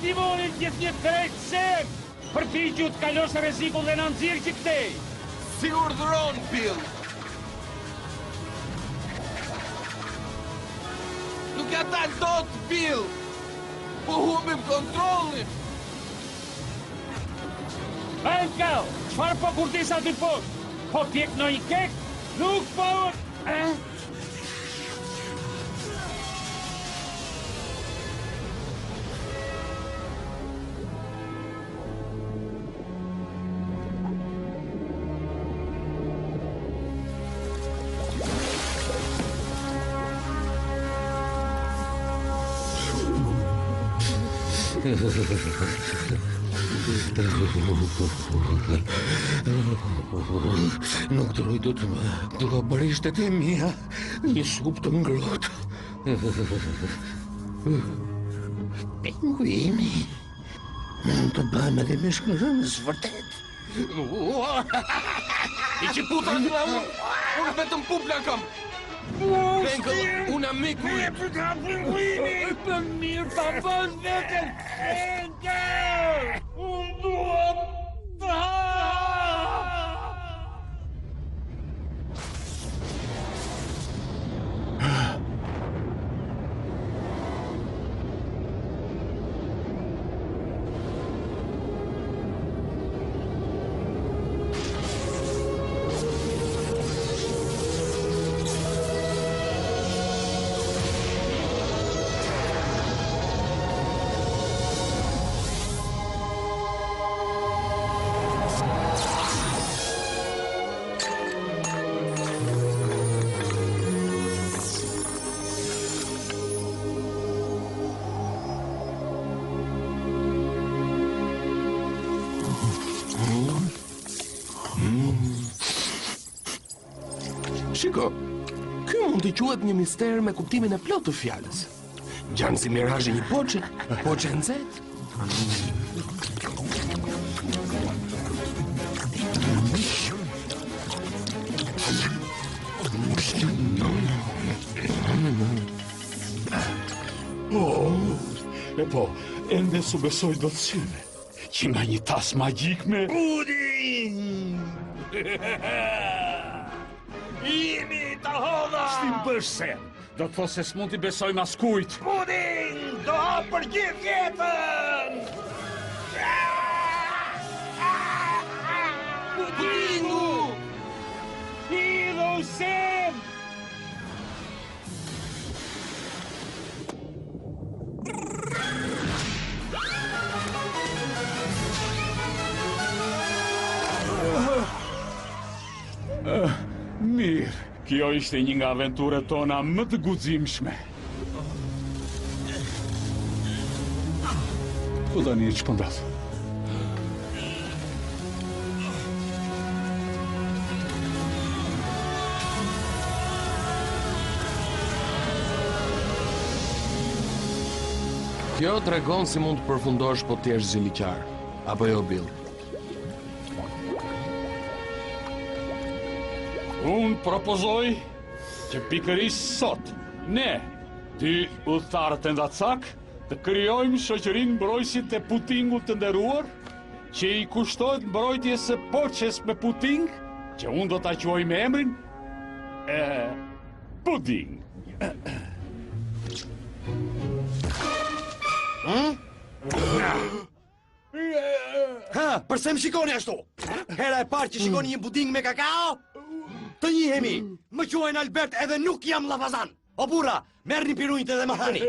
Timonin gjithë një krejt sem! Përpiqu të kalosh rrezikun dhe na nxirr që këtej! Si urdhëron, Bill! Nuk ja dal dot, Bill! Po humbim kontrollin! Ankel, çfarë po kurdis aty poshtë? Po pjek në një kek? Nuk po... Nuk dëroj do të më globërishtet e mia një supë të ngrohtë. Pinguini mund të bëjmë edhe me shkëllënës vërtet. I që putra të unë vetëm pupla kam. Engel, unë amik mu. Për mirë ta bësh vetën! Engel! Unë dua të ha! Shiko, ky mund të quhet një mister me kuptimin e plotë të fjalës. Gjanë si mirazhi një poçe e nxehtë. E po, ende su besoj do të syve, që nga një tas magjik me... Puding! Jemi të hodha! Shtim bësh sen, do të thosë se s'mund t'i besoj mas kujt. Puding! Do hapë për gjithë jetën! Pudingu! Idho sen! Mirë, kjo ishte një nga aventurët tona më të guximshme. Po tani që po ndodh? Kjo tregon si mund të përfundosh po t'jesh ziliqar. Apo jo, Bill? Unë propozoj që pikërisht sot, ne, dy udhëtarët e ndacak, të krijojmë shoqërinë mbrojtësit të putingut të nderuar, që i kushtohet mbrojtjes së poçes me puting, që unë do ta quaj me emrin Puding. Ha, përse më shikoni ashtu? Hera e parë që shikoni një puding me kakao? Të njihemi, më quajnë Albert edhe nuk jam llafazan. O burra, merr një pirujt edhe më hani.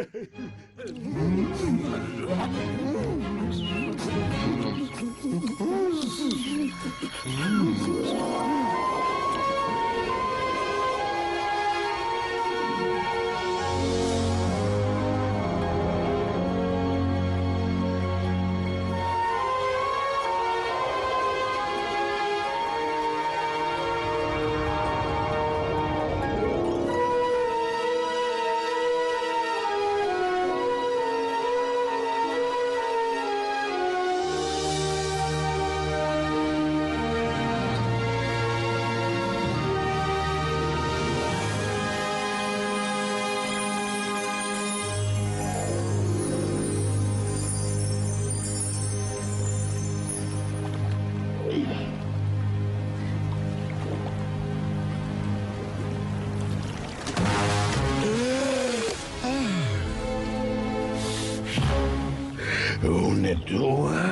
Unë e dua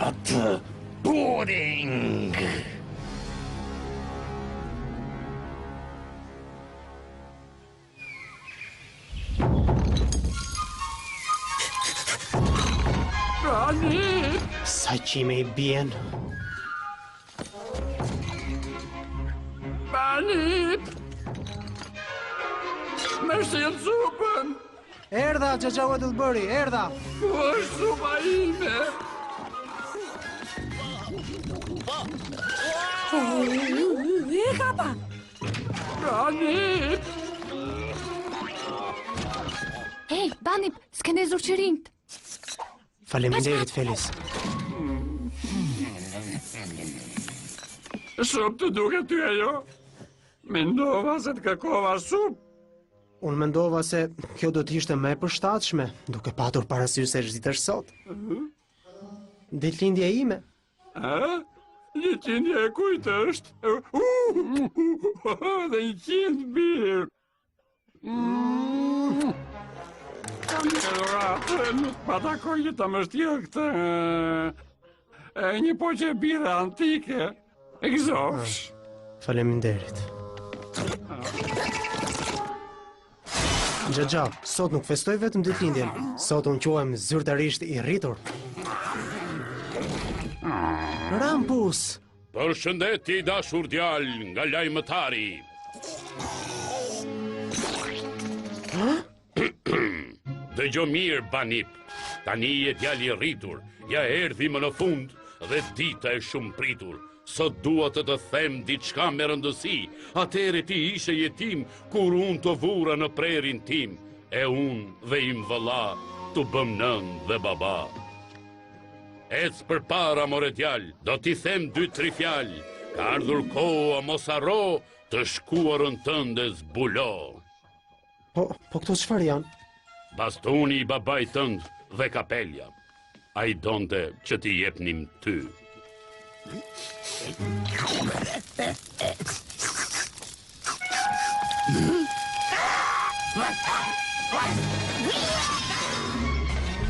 atë puding. Sa qime i bien. Banip! Me shtë supën! Erdha, Xhaxhau e Dëllbëri, erdha. Ku është supa ime? E hapa! Banip! Hey, Banip, s'kene zurqërinjt. Faleminderit, Felis. Shumë të duke ty ajo? Mendova se të kërkova supë. Unë mendova se kjo do t'ishte më e përshtatshme, duke patur parasysh se zgjitesh sot. Ditëlindja ime. A? Ditëlindja e kujt është? Dhe 100 birë. Nuk pa takoj që të më shtjellë këtë një poqe bire antike. Egzofsh. Faleminderit. Xhaxhau, sot nuk festoj vetëm ditëlindjen. Sot unë quhem zyrtarisht i rritur. Rampus! Përshëndetje i dashur djal nga lajmëtari. Dëgjo mirë, Banip. Tani je djali i rritur. Ja erdhi më në fund dhe dita e shumë pritur. Sot dua të them diçka me rëndësi. Atëre ti ishe jetim kur unë të vura në prerin tim. E unë dhe im vëlla të bëm nën dhe baba. Ec për para, more djal, do t'i them 2-3 fjalë. Ka ardhur koha mos harro të shkuarën tënde zbulo. Po këto çfarë janë? Bastuni i babait tënd dhe kapelja. Ai donte që t'i jepnim ty.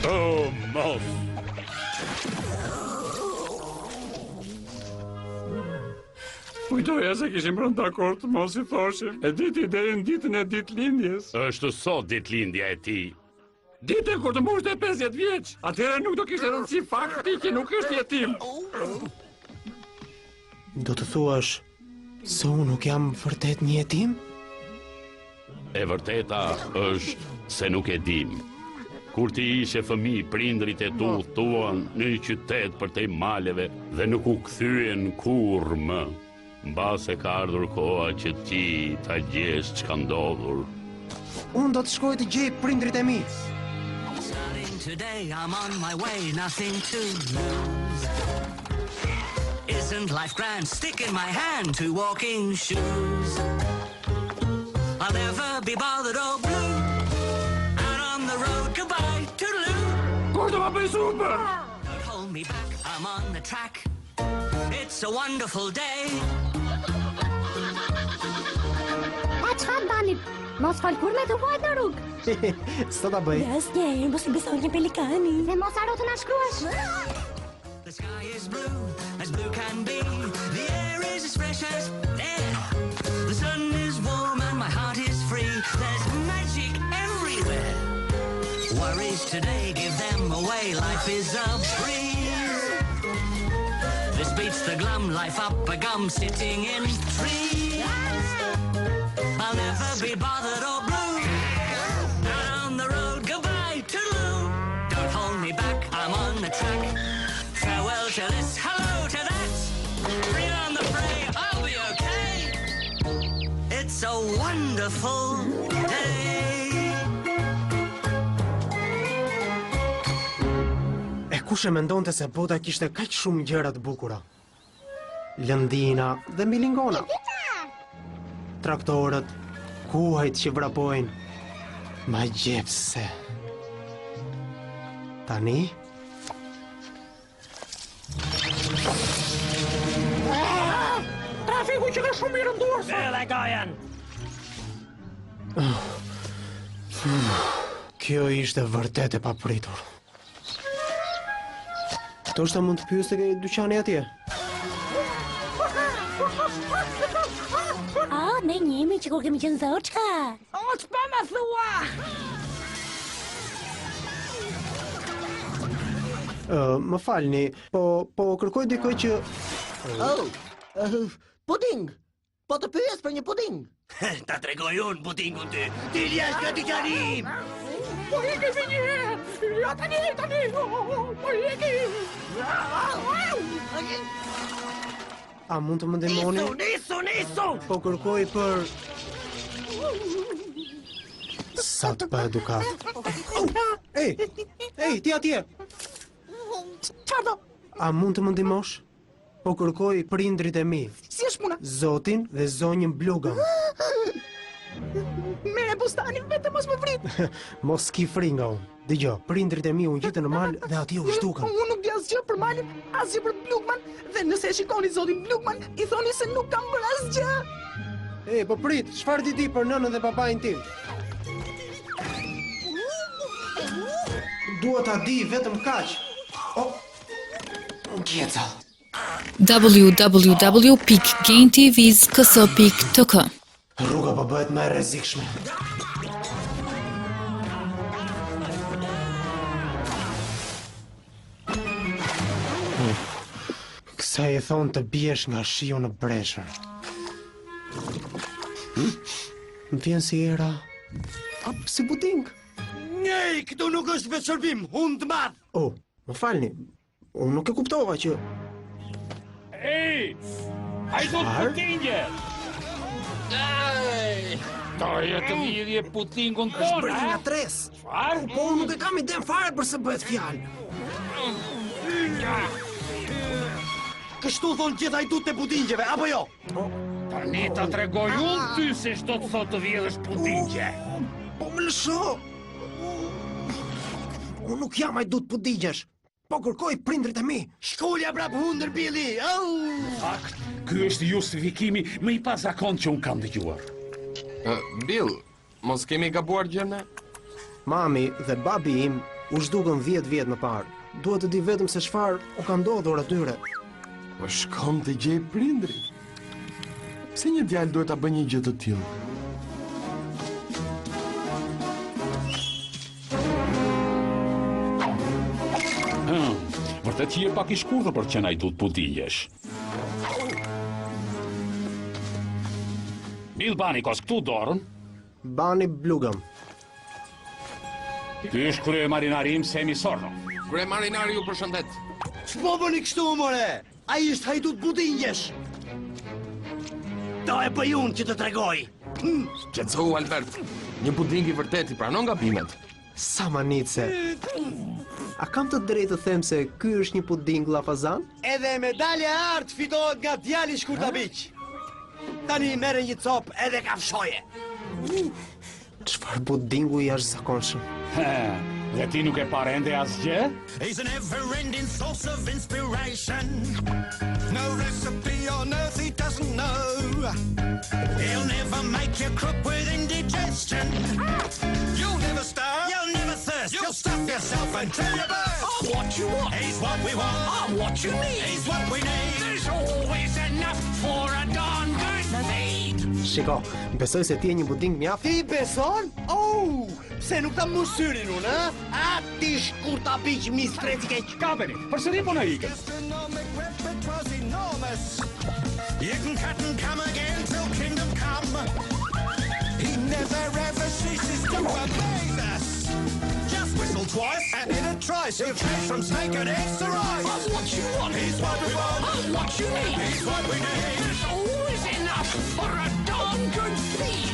Oh, mos! Kujtoja se kishim rënë dakord, mos i thoshim. E diti deri në ditën e ditëlindjes. Është sot ditëlindja e ti. Ditën kur të mbushte 50 vjeç. Atëherë nuk do kishte rëndësi fakti që nuk është jetim. Do të thuash se unë nuk jam vërtet një jetim? E vërteta është se nuk e dim. Kur ti ishe fëmijë, prindrit e tu thuan në një qytet për te maleve dhe nuk u kthyen kurrë më. Mbase ka ardhur koha që ti ta gjesh çka ndodhur. Unë do të shkoj të gjej prindrit e mi. Today I'm on my way, nothing to lose. Isn't life grand? Stick in my hand, 2 walking shoes. I'll never be bothered or blue. Out on the road, goodbye, toodaloo. Kur do ma bëj super? Don't hold me back, I'm on the track. It's a wonderful day. A çfarë Banip? Mos fal kur me të huajt në rrugë. S'ta ta bëj. Asnjëherë mos i beson një pelikani. Se mos haro të na shkruash. The sky is blue can be. The air is as fresh as air. The sun is warm and my heart is free. There's magic everywhere. Worries today, give them away. Life is a breeze. This beats the glum life up a gum sitting in trees. I'll never be bothered or blue. Down the road, goodbye, toodaloo. Don't hold me back, I'm on the track. Farewell to this, hello to that. Bring on the fray, I'll be okay. It's a wonderful day. E kush e mendonte se bota kishte kaq shumë gjëra të bukura? Lëndina dhe milingona. Traktorët, kuajt që vrapojnë. Ma gjepse. Tani? Trafiku që ka shumë i rënduar. Edhe gajen. Kjo ishte vërtet e papritur. Ndoshta mund të pyes tek dyqani atje. Ne njemi që kur kemi qenë zoçka. O, ç'pa më thua? Më falni, po kërkoj dikoj që Puding. Po të pyes për një puding. Ta tregoj unë pudingun ty. Ti ljesh nga dyqanim. Po ikemi një herë. Ja tani. Po ikim. a mund të më ndihmoni? Nisu. Po kërkoj për sa të pa edukat. Ej, ti atje. Çfarë? A mund të më ndihmosh? Po kërkoj prindrit e mi, Si është puna? Zotin dhe zonjën Blugam. Mere bustanin vetëm mos më vrit. Mos ki fri nga unë. Dëgjoj, prindrit e mi unë gjitën në mal dhe atje u shtukan. Unë nuk di asgjë për malin, asgjë për Blugman, dhe nëse e shikoni zotin Blugman, i thoni se nuk kam bërë asgjë. Ej, po prit, çfarë di ti për nënën dhe papain tim? Dua ta di vetëm kaq. Gjeca. www.gaintvs.kk Rruga po bëhet më e rrezikshme. Kësa i thonë të biesh nga shiu në breshër. Më vjen si era si puding. Nej, këtu nuk është vetë shërbim, hund madh. Më falni, unë nuk e kuptova që... Ej, hajde pudingje! To je të lidhje pudingun Është tonë, bërë nga tres. Çfarë? Po unë nuk e kam iden fare për se bëhet fjalë. Kështu thonë gjithë hajdut të pudingjeve, apo jo? Tani ta tregoj unë ty se shto të thotë të vjedhësh pudingje. Po më lësho. Unë nuk jam hajdut pudingjesh. Po kërkoj prindrit e mi. Shkollja prap hundër Billy. Fakt, ky është justifikimi më i pazakon që unë kam dëgjuar. Bill, mos kemi gabuar gjë ne? Mami dhe babi im u zhdukën 10 vjet më parë. Duhet të di vetëm se çfarë u ka ndodhur atyre. Po shkom të gjej prindrit. Pse një djalë duhet ta bëjë një gjë të tillë? Vërtet që je pak i shkurtër për që hajdut pudingjesh. Bill Banikos, këtu dorën. Bani Blugam. Ky është kryemarinari im Semi Sorno. Kryemarinari ju përshëndet. Ç'po bëni kështu, more? Ai është hajdut pudingjesh. Do e bëj unë që të tregoj. Qetësohu Albert. Një puding i vërtet i pranon gabimet. Sa manice. A kam të drejtë të them se ky është një puding llafazan? Edhe medalja e artë fitohet nga djali Shkurtabiq. Tani merre një cop edhe kafshoje. Çfarë pudingu i jashtëzakonshëm. Dhe ti nuk e pare ende asgjë? He's an ever-ending source of inspiration. No recipe on earth he doesn't know. He'll never make you crook with indigestion. You'll never starve. You'll never thirst. You'll stuff yourself until you burst. I'm what you want. He's what we want. I'm what you need. He's what we need. There's always enough for a darn good feed. Shiko, besoj se ti e një puding mjaft. Ti beson? Pse nuk ta mbush syrin unë, ha? A ti Shkurtabiq mistreci keq. Kapeni, përsëri po na ikën. You can cut and come again till kingdom come. He never ever ceases to amaze us. Just whistle twice and in a trice he'll change from snake and eggs to rice. I'm what you want. He's what we want. I'm what you need. He's what we need. There's always enough for a darn good feed.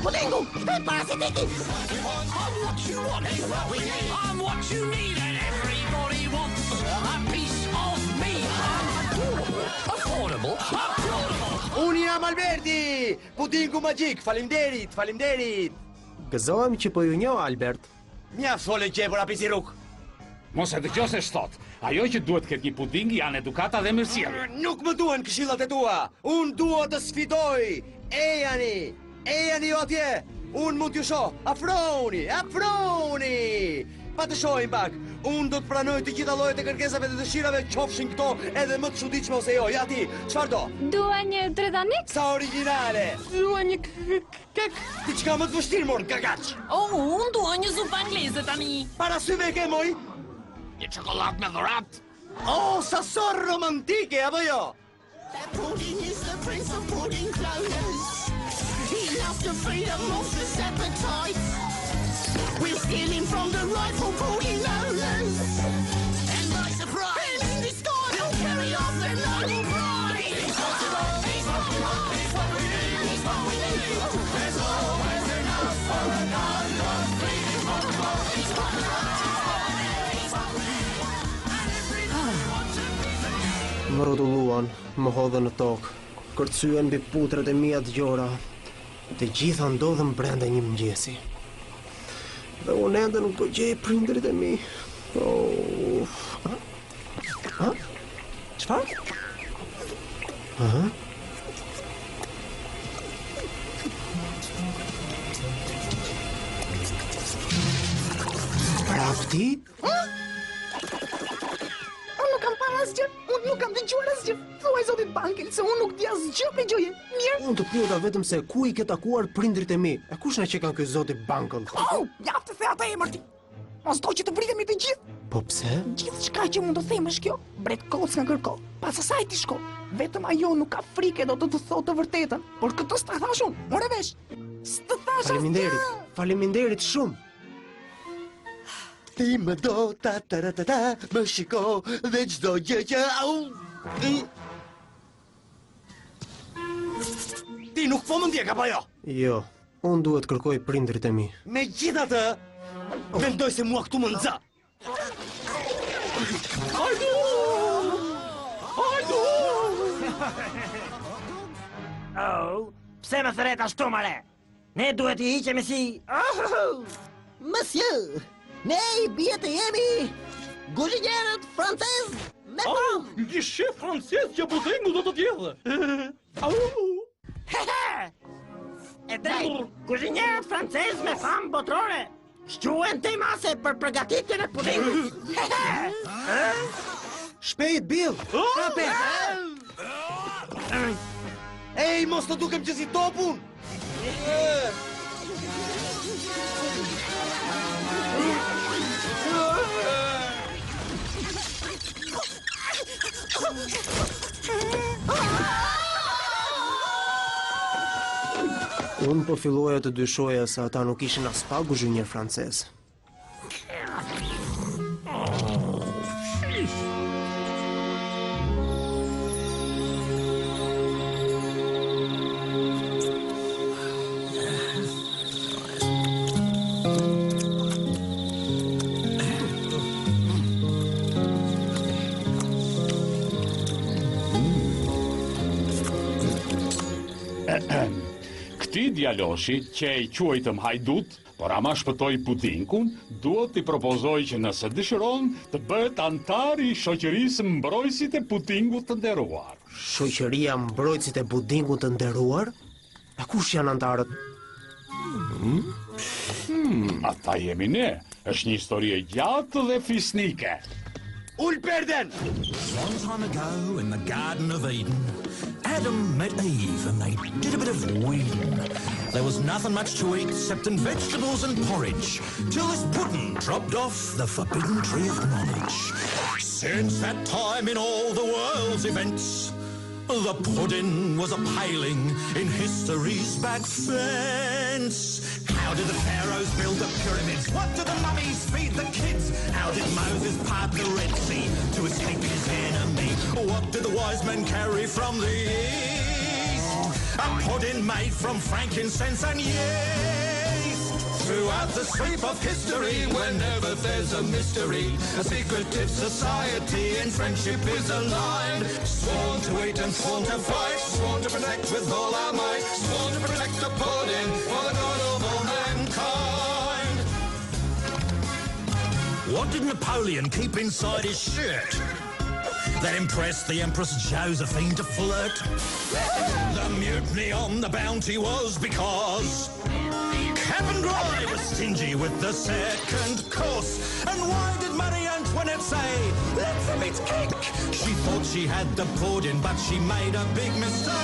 Pudingu, parasitiki. I'm what you want. He's what we need. I'm what you need. And everybody wants a piece of me. I'm affordable. Unë jam Alberti, pudingu magjik, faleminderit. Gëzohem që po ju njoh, Albert. Mjaft fole qepur api si rrug. Mos e dëgjo se shtot. Ajo që duhet këtë një puding janë edukata dhe mirësjellje. Nuk më duhen këshillat e tua. Unë dua të sfidoj. Ejani jo atje. Unë mund t'ju shoh. Afroni. pa të shohim pak. Unë do të pranoj të gjitha llojet e kërkesave dhe dëshirave, qofshin këto edhe më të çuditshme ose jo. Ja ti, çfarë do? Dua një dretanik? Sa origjinale. Dua një Ti çka më të vështirë mor, gagaç. Oh, unë dua një zupë angleze tani. Para syve ke moj? Një çokoladë me dhurat. Oh, sa sor romantike, apo jo? That pudding is the prince of pudding cloners. He loves the freedom of his appetite. We're stealing from the rightful pudding owners. And by surprise, in the sky, they'll carry off their noble pride. He's possible, he's possible, he's what we need, he's what we need. There's always enough for another freedom of the world. He's possible, he's what we need. And everybody wants to be free. Më rrotulluan, më hodhën në tokë, kërcyen mbi putrat e mia të gjora. Të gjitha ndodhen brenda një mëngjesi. Dhe unë ende nuk po gjej prindërit e mi. Oh. Ha? Çfarë? Ha? Prapti? Unë nuk kam parë asgjë, unë nuk kam dëgjuar asgjë. Thuaj zotit banken se unë nuk di asgjë me gjoje. Mirë. Unë të pyeta vetëm se ku i ke takuar prindrit e mi. E kush na që kanë ky zoti Bankëll? Oh, ja të the ata emër ti. Mos do që të vritemi të gjithë. Po pse? Gjithçka që mund të them është kjo. Bret koc nga kërko. Pas asaj ti shko. Vetëm ajo nuk ka frikë do të thotë të vërtetën. Por këtë s'ta thash unë. More vesh. S'të thash Faleminderit. Faleminderit shumë. Ti më do ta, më shiko dhe çdo gjë që Ti nuk po më ndjek apo jo? Jo, unë duhet kërkoj prindrit e mi. Megjithatë, mendoj se mua këtu më nxë. Oh, pse më thret ashtu mare? Ne duhet i hiqemi si... Oh, monsieur, ne I bjetë jemi guzhinjerët francez me famë. Një shef francez që budingu do të tjedhe. E drejt, kuzhinjerët francez me famë botrore. Shquhen te mase për përgatitjen e pudingut. Shpejt, Bill! Hape! Ej, mos të dukem që si topun! Unë po filloja të dyshoja se ata nuk ishin as pak guzhinjer francez. Këti djaloshi që e quajtëm hajdut, por ama shpëtoi pudingun, duhet t'i propozoj që nëse dëshiron të bëhet antar I shoqërisë mbrojtësit e pudingut të nderuar. Shoqëria mbrojtësit e pudingut të nderuar? E kush janë antarët? Ata jemi ne. Është një histori e gjatë dhe fisnike. Ul perden! Long time ago in the Garden of Eden, Adam met Eve and they did a bit of weeding. There was nothing much to eat except in vegetables and porridge, till this pudding dropped off the forbidden tree of knowledge. Since that time in all the world's events, the pudding was a paling in history's back fence. How did the pharaohs build the pyramids? What did the mummies feed the kids? How did Moses part the Red Sea to escape his enemy? What did the wise men carry from the east? A pudding made from frankincense and yeast. Throughout the sweep of history, whenever there's a mystery, a secretive society and friendship is aligned. Sworn to wait and sworn to fight, sworn to protect with all our might, sworn to protect the pudding for the good of all mankind. What did Napoleon keep inside his shirt that impressed the Empress Josephine to flirt? The mutiny on the Bounty was because and Roy was stingy with the second course. And why did Marie Antoinette say, let's have its cake? She thought she had the pudding, but she made a big mistake.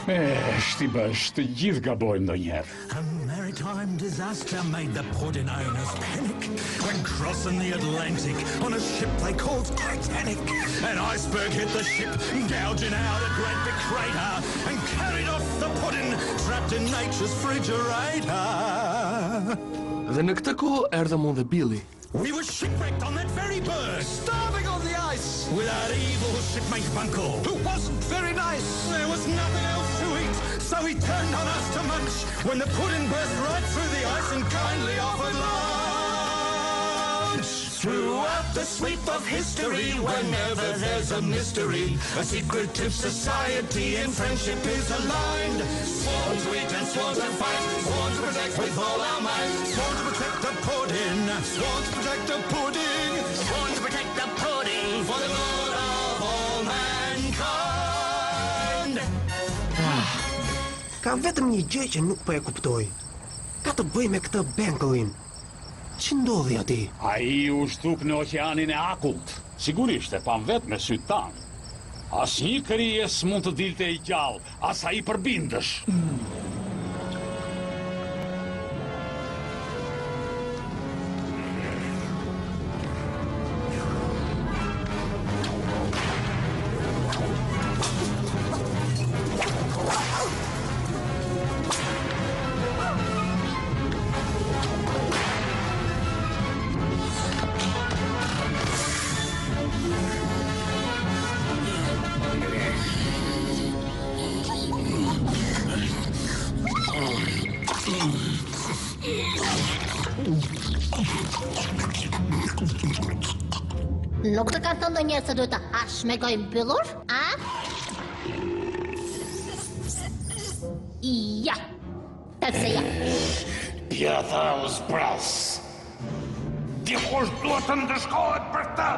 Shtibash, të gjithë gabojmë ndonjëherë. A maritime disaster made the pudding owners panic when crossing the Atlantic on a ship they called Titanic. An iceberg hit the ship, gouging out a great big crater, and carried off the pudding trapped in nature's refrigerator. Dhe në këtë kohë erdhëm unë dhe Billy. We were shipwrecked on that very bird, starving on the ice, with our evil shipmate Buncle, who wasn't very nice. There was nothing else to eat, so he turned on us to munch, when the pudding burst right through the ice and kindly offered lunch. Throughout the sweep of history, whenever there's a mystery, a secretive society in friendship is aligned. Sworn to eat and sworn to fight, sworn to protect with all our might, sworn to protect the pudding, sworn to protect the pudding, sworn to protect the pudding for the Lord of all mankind. Ka vetëm një gjë që nuk po e kuptoj. Ka të bëjë me këtë Benkelin. Që ndodhi ati? Ai u shtuk në oqeanin e akullt. Sigurisht e pan vetë me sytë tanë. Asnjë krijes mund të dilte i gjallë, as ai përbindësh. Nuk të kanë thënë ndonjëherë se duhet të hash me gojë mbyllur, a? Ja. Tërse ja. Pjata u zbras. Dikush duhet të ndëshkohet për këtë.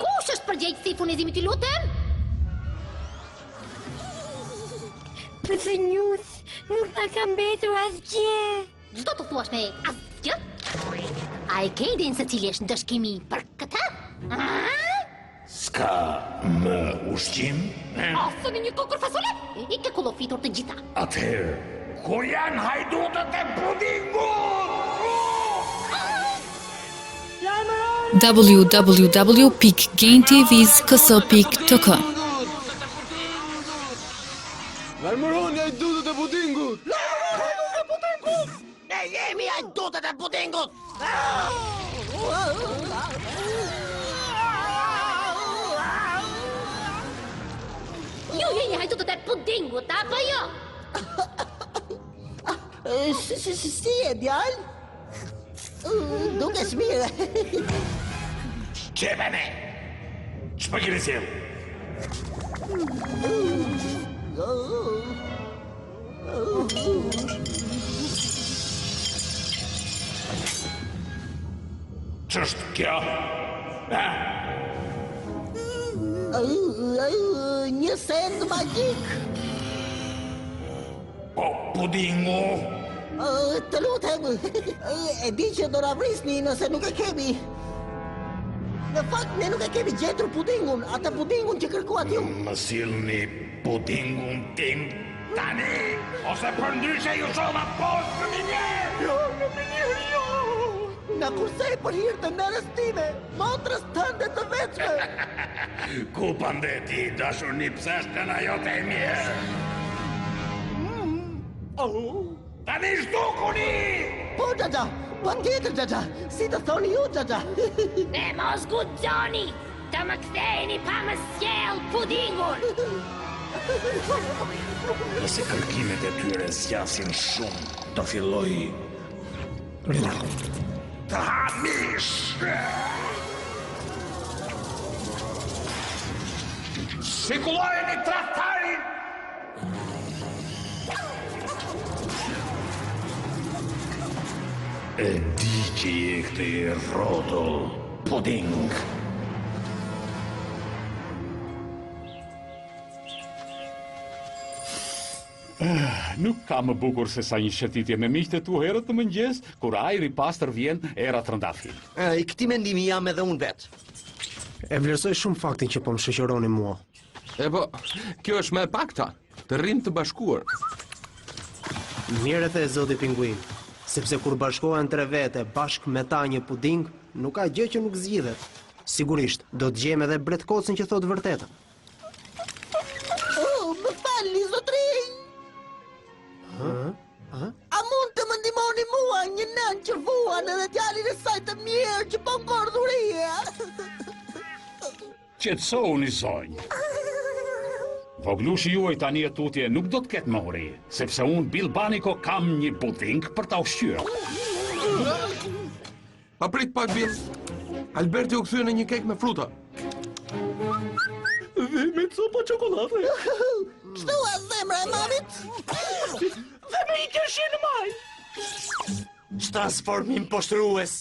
Kush është përgjegjësi i furnizimit të lutem? Përzënjus, nuk na ka mbetur asgjë. Çdo të thuash me asgjë? A e ke idenë se cili është ndëshkimi për këtë? S'ka më ushqim? Ose në një kokër fasole? I ke kullofitur të gjitha. Atëherë, ku janë hajdutët e pudingut? www.gaintvs.kk Larmëroni hajdutët e pudingut! Ne jemi hajdutët e pudingut! Ju jeni hajdutët e pudingut, apo jo? Si e djalë? Dukesh mirë. Qeve me! Ç'po keni sjell? Ç'është kjo? Një send magjik. Po, pudingu? Të lutem, e di që do na vrisni nëse nuk e kemi. Në fakt, ne nuk e kemi gjetur pudingun, atë pudingun që kërkuat ju. Më sillni pudingun tim tani, ose për ndryshe ju shova poshtë në minjerë! Jo, në minjerë, jo! Na kursej për hir të nërës time, motrës tënde të veçme. Ku pandeti, dashur një pseshtë në jote e mirë? Tani shtukuni! Po, Xhaxha, pa tjetër, Xhaxha, si të thoni ju, Xhaxha. Ne mos guxoni, të më ktheheni pa më sjell pudingun. Nëse kërkimet e tyre zgjasin shumë, do filloj të hamish. Shikullojeni traktarin! E di që je këtë i rotull puding. Nuk ka më bukur se sa një shëtitje me miqtë e tu herët në mëngjes, kur ajri pastër vjen era trëndafil. I këti mendimi jam edhe unë vetë. E vlerësoj shumë faktin që po më shoqëroni mua. E po, kjo është me pakta, të rrim të bashkuar. Mirë e the zoti Pinguin, sepse kur bashkohen tre vete bashkë me ta një puding, nuk ka gjë që nuk zgjidhet. Sigurisht, do të gjejmë edhe Bret Kocën që thotë vërtetën. Oh, më falni, zotrinj! A mund të më ndihmoni mua, një nën që vuan edhe djalin e saj të mirë që po ngordhuria? Qetësoni zonjë. Voglushi juaj tani e tutje nuk do të ketë më uri, sepse unë Bill Baniko kam një puding për ta ushqyer. Pa prit pak, Bill. Alberti u kthye në një kek me fruta. Dhe me copa çokoladë. Kështu a zemra e mamit? Dhe me i këshin maj! Transformim poshtrues.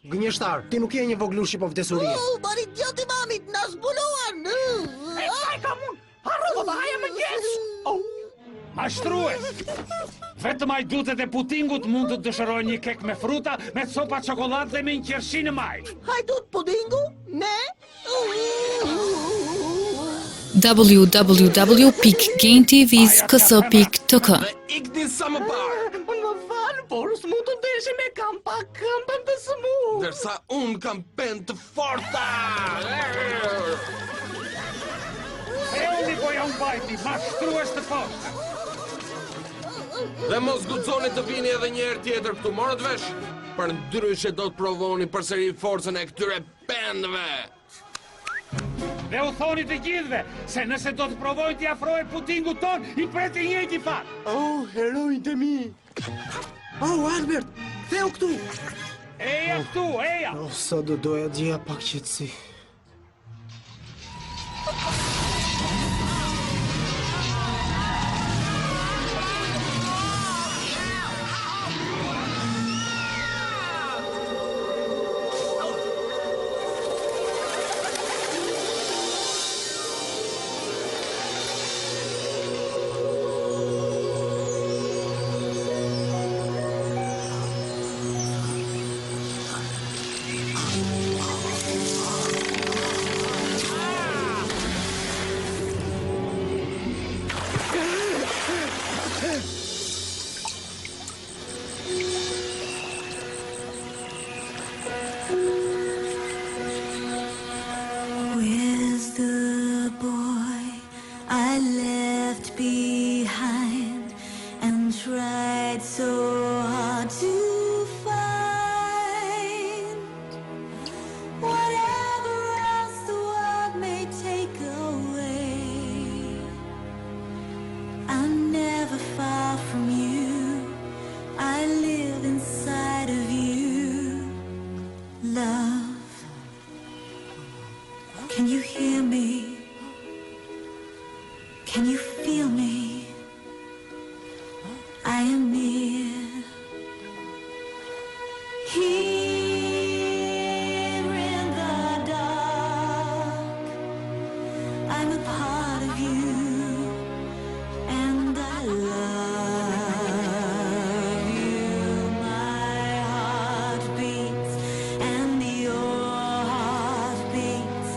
Gënjeshtar, ti nuk je një voglushi po vdesurie. Bari idioti mamit, na zbuluan! E qaj kam unë! Harro dhe haja më gjesh! Mashtrues! Vetëm ajdutet e putingut mund të dëshëroj një kek me fruta, me copa çokoladë dhe me një qershinë maj. Hajdut pudingu? Ne? www.gaintvs.kk Ikni sa më parë, Unë më falë, por s'mu të ndeshi me kam pa këmbën të sëmu. ndërsa unë kam pen të forta. Euni po ja unë bajti, mashtrues të fortë. Dhe mos guxoni të vini edhe një herë tjetër këtu, morët vesh, për ndryshe do të provoni përsëri forcën e këtyre pendëve. Dhe u thoni të gjithve, se nëse do të provojnë t'i afrojnë pudingut ton, i preti njëjti fat. Oh, herojnë të mi. Oh, Albert, ktheu këtu. Eja këtu, eja. Oh, sa do doja gjëja pak qetësi. Where's the boy I left behind and tried so hard to find? Whatever else the world may take away, I'm never far from you. I live inside of you, love. Can you hear me? Can you feel me? I am near. Here in the dark, I'm a part of you, and I love you. My heart beats, and your heart beats,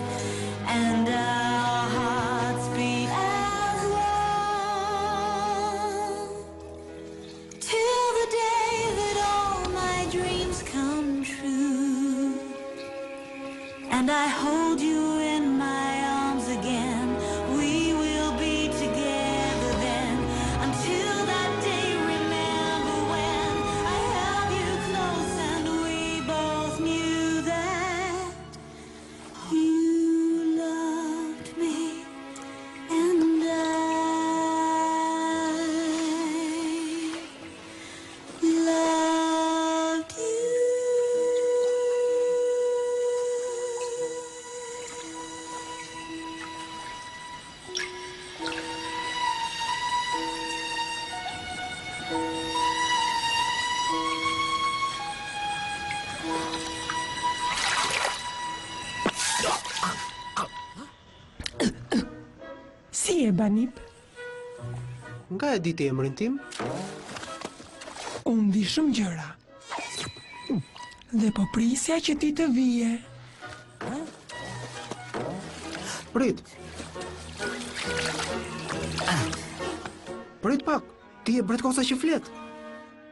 and our hearts beat as one, till the day that all my dreams come true, and I hold you in my arms again. We will be together then, until that day. Remember when I held you close and we both knew that you loved me, and I loved you. Si e banip? Nga e ditë emrin tim? Unë di shumë gjëra. Dhe po prisja që ti të vije. Prit. Prit pak, ti e bretkosa që flet.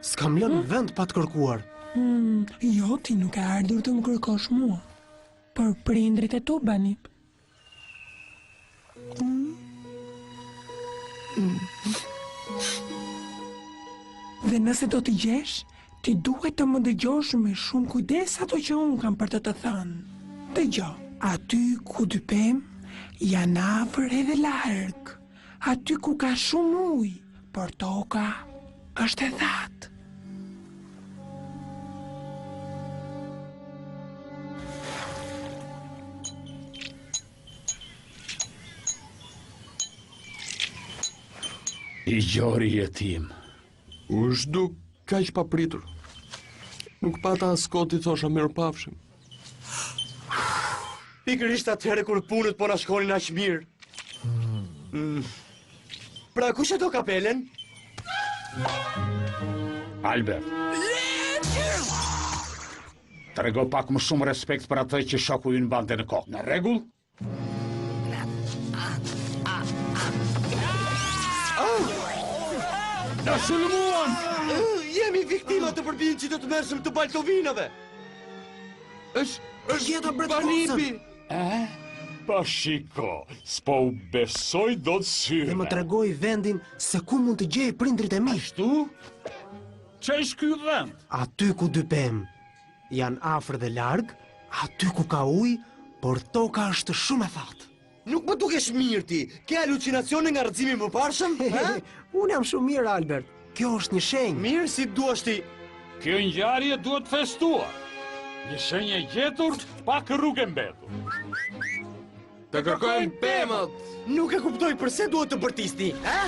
S'kam lënë vend pa të kërkuar. Jo, ti nuk e ardhur të më kërkosh mua. Për prindrit e tu, Banip. Dhe nëse do t'i gjesh, ti duhet të më dëgjosh me shumë kujdes ato që unë kam për të thënë. Dëgjo, aty ku dy pemë janë afër edhe larg. Aty ku ka shumë ujë, por toka është e thatë. I gjori jetim. U zhduk kaq papritur. Nuk pata as koti thosha mirëpafshim. Pikërisht atëherë kur punët po na shkonin aq mirë. Pra kush e do kapelen? Albert. Trego pak më shumë respekt për atë që shoku ynë bante në kokë. Në rregull? Na sulmuan! Jemi viktima të përbindjes të mërshëm të baltovinave. Është Gjeta Banipi. Pa shiko, s'po u besoj do të syre. Dhe më tregoj vendin se ku mund të gjej prindrit e mi. Ashtu? Që është ky vend? Aty ku dy pemë janë afër dhe larg, aty ku ka ujë, por toka është shumë e thatë. Nuk më dukesh mirë ti. Ke halucinacione nga rrëzimi më parshëm? Unë jam shumë mirë, Albert. Kjo është një shenjë. Mirë si duash ti. Kjo ngjarje duhet festuar. Një shenjë e gjetur, pak rrugë mbetur. Të kërkojmë pemët. Nuk e kuptoj pse duhet të bërtisni, ha?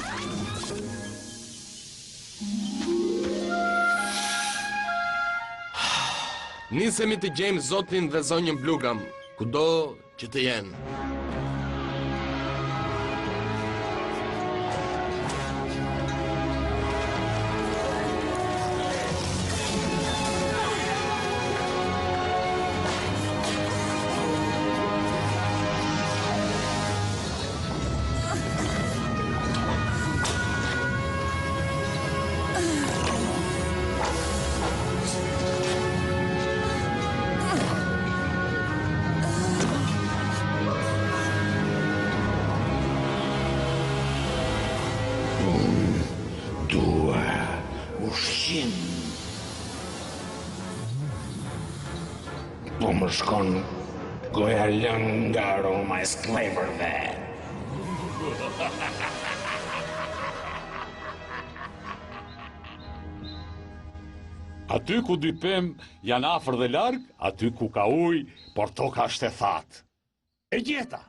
Nisemi të gjejmë zotin dhe zonjën Blugam, kudo që të jenë. Ushqim. Po më shkon goja lënë nga aroma e skleverve. Aty ku dy pemë janë afër dhe larg, aty ku ka ujë, por toka është e thatë. E gjeta.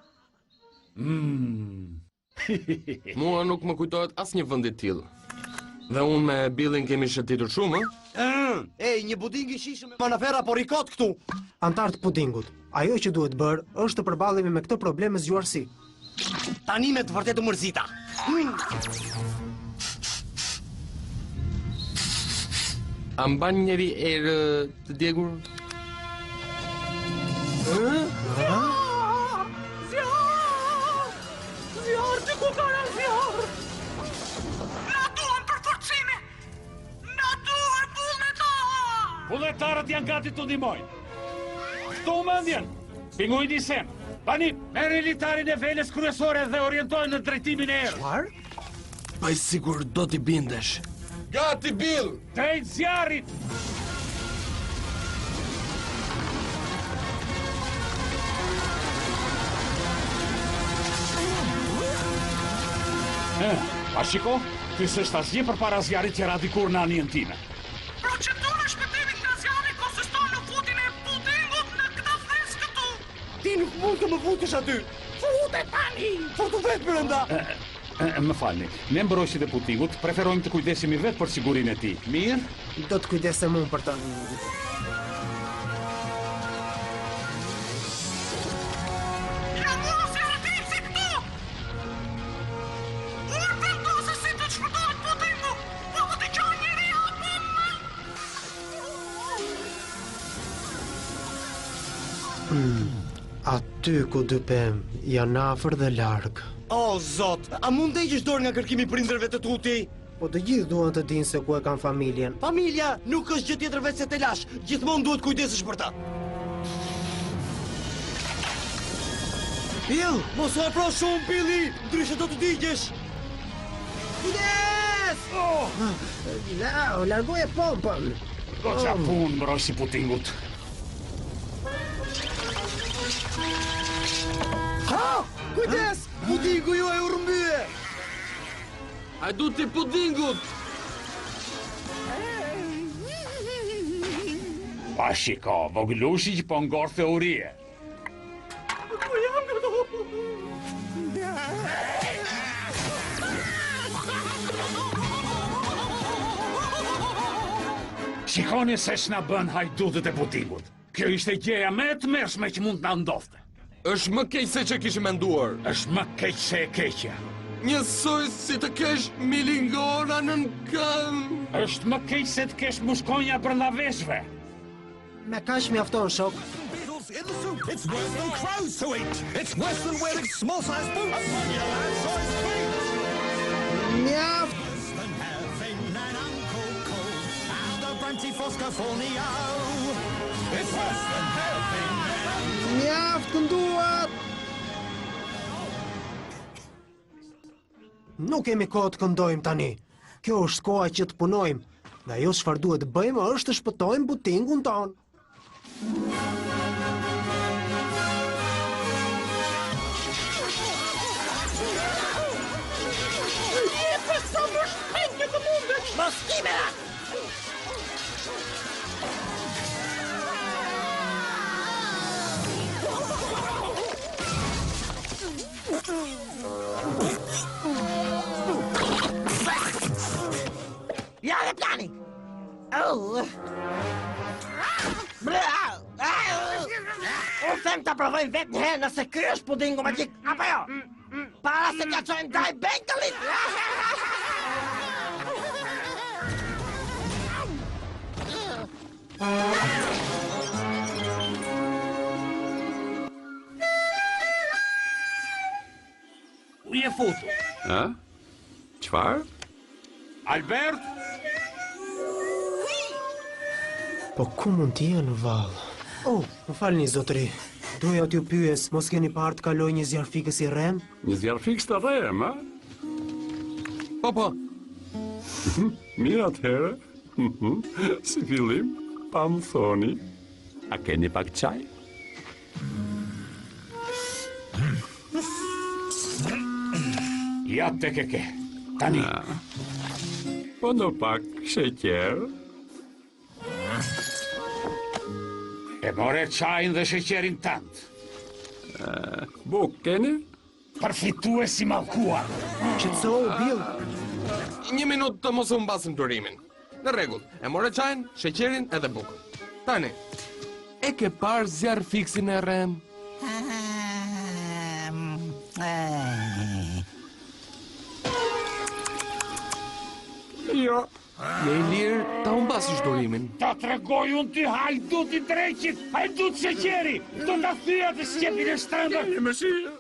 Mua nuk më kujtohet asnjë vend i tillë. Dhe unë me Billin kemi shëtitur shumë, Ej, një buding i shishëm me manafera po rikot këtu. Antar të pudingut, ajo që duhet bërë është të përballemi me këtë problem me zgjuarsi. Tani me të vërtetë mërzita. A mban njëri erë të djegur? Zjarë që ku ka në zjarë! Na duhen për forcime! Na duhen vullnetarë! Vullnetarët janë gati të ndihmojnë. Këto u mendjen. Pinguj disen. Bani, merr elitarin e veles kryesore dhe orientojnë në drejtimin e erës. Çfarë? Pa i sigur do t'i bindesh. Gati, Bill! Drejt zjarrit! A shiko, ty s'është asgjë përpara zjarrit që ra dikur në anien time. Procedura shpëtimit nga zjarri konsiston në futjen e pudingut në këtë fes këtu. Ti nuk mund të më futesh aty. Fute tani! Futu vetë brenda. Më falni, ne mbrojtësit e pudingut preferojmë të kujdesemi vetë për sigurinë e tij. Mirë? Do të kujdesem unë për të. Ja mos e rëtim si këtu! Unë përdose si të shpëtoj Aty ku dy pem janë afër dhe larg. O, zot, a mund të heqësh dorë nga kërkimi i prindërve të tuti? Po të gjithë duan të dinë se ku e kanë familjen. Familja nuk është gjë tjetër veç se të lash. Gjithmonë duhet kujdesesh për ta. Bill, mos u afro shumë, Billy, ndryshe do të digjesh. Kujdes! Largoje pompën. Do qa pun, mbrojsi putingut. Ha! Kujdes! Putingu ju e u rëmbye! Hajduti pudingut! Pa shiko, voglushi që po ngorë theorie. Shikoni se s'na bën hajdutët e putingut. Kjo ishte gjeja me të mërshme që mund t'na ndodhte. Është më keq se që kishë menduar. Është më keq se e keqja. Njësoj si të kesh milingora në këmbë. Është më keq se të kesh mushkonja brenda veshve. Me kaq mjafton, shok. In the soup, it's worse than crows to eat. It's worse than wearing small-sized boots on your land-sized feet. Mjaft! Worse than having an Uncle Cole and a Brantifoscophornio. It's worse than having an... Mjaft kënduat! Nuk kemi kohë të këndojmë tani. Kjo është koha që të punojmë. Dhe ajo çfarë duhet të bëjmë është të shpëtojmë butingun tonë. Ja dhe plani! Unë them të provojmë vetë një herë nëse ky është pudingu magjik, apo jo? Para se t'ja qojmë daj bengalit! U je futur. Ha? Qfar? Albert? Po ku mund t'jenë vallë? Oh, më falni zotëri. Doja t'ju pyes, mos keni parë të kaloj një zjarfikës i rrem? Një zjarfikës të rrem, a? Po. Mirë atëherë. Si fillim, pa më thoni. A keni pak qaj? Ja te ke. Tani. Po në pak sheqer. E more qajin dhe sheqerin tënd. Buk keni? Përfituesi mallkuar. Qetësohu, Bill. Një minutë të mos u mbasim durimin. Në rregull, e more çajin, sheqerin edhe bukën. Tani, e ke parë zjarfiksin e rrem? Jo. Je i lirë ta humbasësh durimin. Ta tregoj unë ty hajdut i dreqit, hajdut sheqeri, do ta thyja të sqepin e shtëndër. Një mëshirë,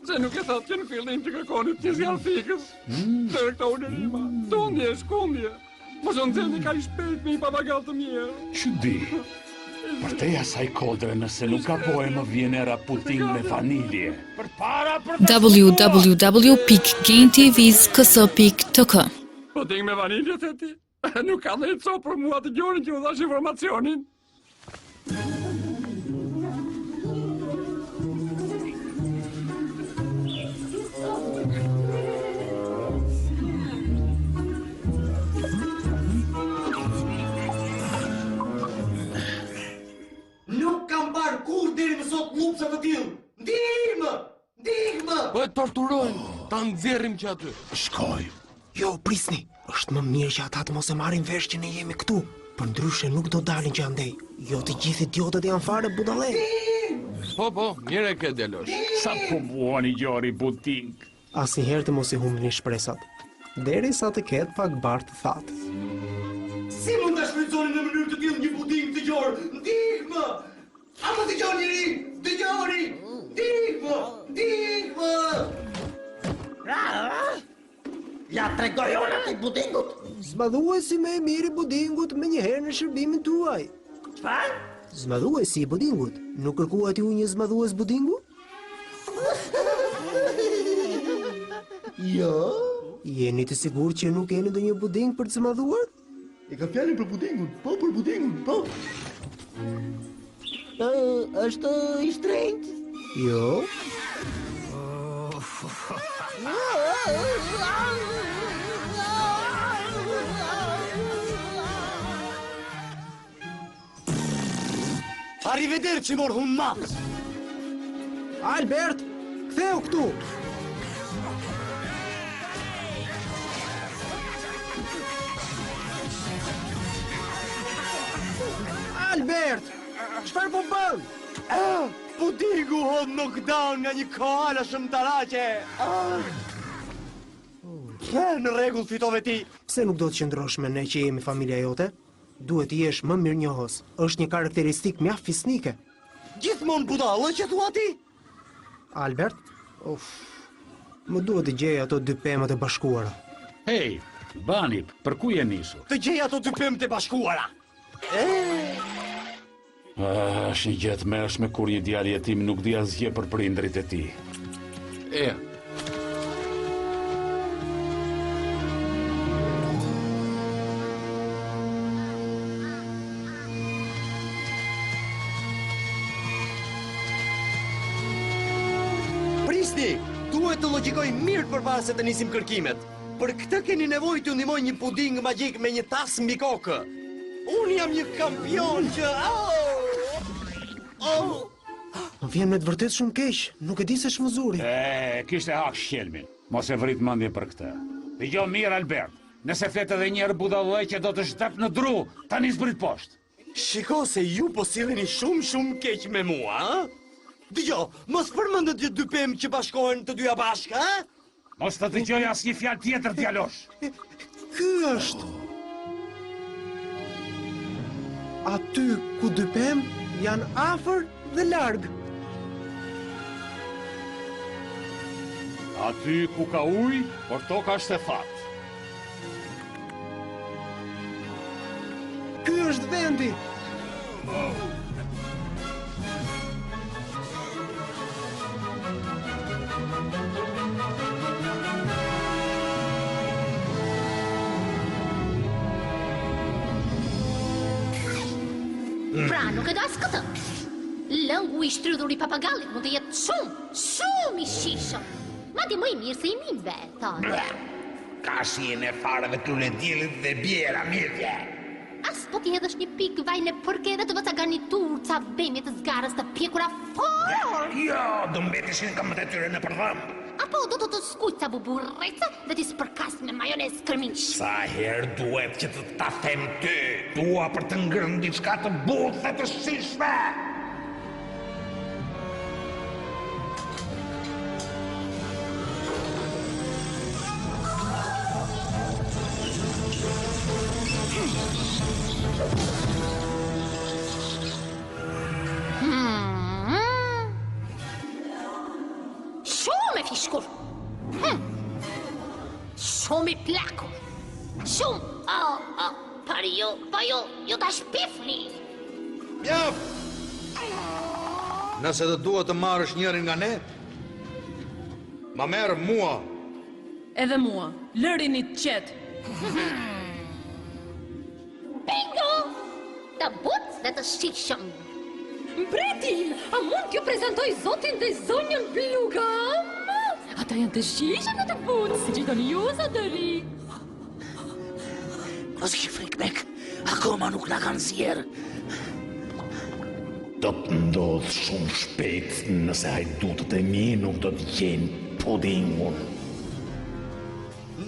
se nuk e thatë që në fillim që kërkonit të zjarfikës. Dhe këta unërima, tundje, shkundje. Mos unë të një ka i shpejt me i papagal të mirë. Që di, për te asaj kodre nëse nuk ka pojë më vjen era puting me vanilje. www.gaintvs.ks.tk Puting me vanilje të ti. Nuk ka dhe i co për mua të gjorin që u dhash informacionin. Nuk kam parë kur deri më sot lupsa të tillë. Ndihmë! Po e torturojnë, ta nxjerrim që aty. Shkoj. Jo, prisni. Është më mirë që ata të mos e marrin vesh që ne jemi këtu. Për ndryshe nuk do dalin që andej. Jo të gjithë idiotët janë fare budallë. Po, mirë e ke djalosh. Sa po vuani gjori puting. Asnjëherë të mos i humbini shpresat. Derisa të ketë pak bar të thatë. Si mund ta shfrytëzoni në mënyrë të tillë një puding të gjor? Ndihmë! Apo dëgjoni njëri? Dëgjoni! Dikmë! Ja tregoj unë atij pudingut. Zmadhuesi më e mirë i pudingut me njëherë në shërbimin tuaj. Çfarë? Zmadhuesi i pudingut. Nuk kërkuat ju një zmadhues pudingu? Jo. Jeni të sigurt që nuk keni ndonjë puding për të zmadhuar? E ka fjalën për pudingun, po për pudingun, po. Është i shtrenjtë? Jo. Arrivederci, morhun mas! Albert, ktheu këtu! Albert, çfarë po bën? Pudingu hod knockdown nga një koala shëmtaraqe. Në rregull, fitove ti. Pse nuk do të qëndrosh me ne që jemi familja jote? Duhet të jesh më mirënjohës. Është një karakteristikë mjaft fisnike. Gjithmonë budallë që thua ti? Albert, më duhet të gjej ato dy pemët e bashkuara. Hej, Bani, për ku je nisur? Të gjej ato dy pemët e bashkuara. Është një gjë të mërshme kur një djalë jetim nuk di asgjë për prindrit e tij. Prisni, duhet të logjikoj mirë përpara se të nisim kërkimet. Për këtë keni nevojë të ndihmoj një puding magjik me një tas mbi kokë. Unë jam një kampion që... Më vjen me të vërtet shumë keq, nuk e di se shmëzuri. Kishte hak shqelmin. Mos e vrit mendjen për këtë. Dëgjoj mirë, Albert. Nëse flet edhe një herë budallë që do të shtep në dru, tani zbrit poshtë. Shiko se ju po silleni shumë keq me mua, ha? Dëgjoj, mos përmendet që dy pemë që bashkohen të dyja bashkë, ha? Mos të dëgjoj asnjë fjalë tjetër, djalosh. Ky është. Aty ku dy pemë janë afër dhe larg. Aty ku ka ujë, por toka është e thatë. Ky është vendi. Pra, nuk e do as këtë. Lëngu i shtrydhur i papagallit mund të jetë shumë i shishëm. Madje më i mirë se i mimve, thonë. Ka shien e fare dhe kluledielit dhe bjera mirëtje. As po t'i hedhësh një pikë vajne përke dhe të vëca garnitur ca bemje të zgarës të pjekura fort. Jo, do mbeteshin këmbët e tyre në përdhëm. Apo do të skuq ca buburreca dhe t'i spërkas me majonez kërmish. Sa herë duhet që të ta them ty? Dua për të ngrënë diçka të butë dhe të shishme. Shumë e fishkur. Shumë i plakur. Shumë, pari jo ta shpifni. Mjaf! Nëse të duhet të marrësh njërin nga ne, ma merë mua. Edhe mua, lërini të qetë. Bingo! Të butës dhe të shishëm. Mbreti, a mund t'ju prezentoj zotin dhe zonjën Blugam? Ata janë të shishëm dhe të butës, si që do një ju, zotëri. Mos ki frikmek, akoma nuk na kanë zjerë. Do të ndodhë shumë shpejt nëse hajdutët e mi nuk do të gjenë pudingun.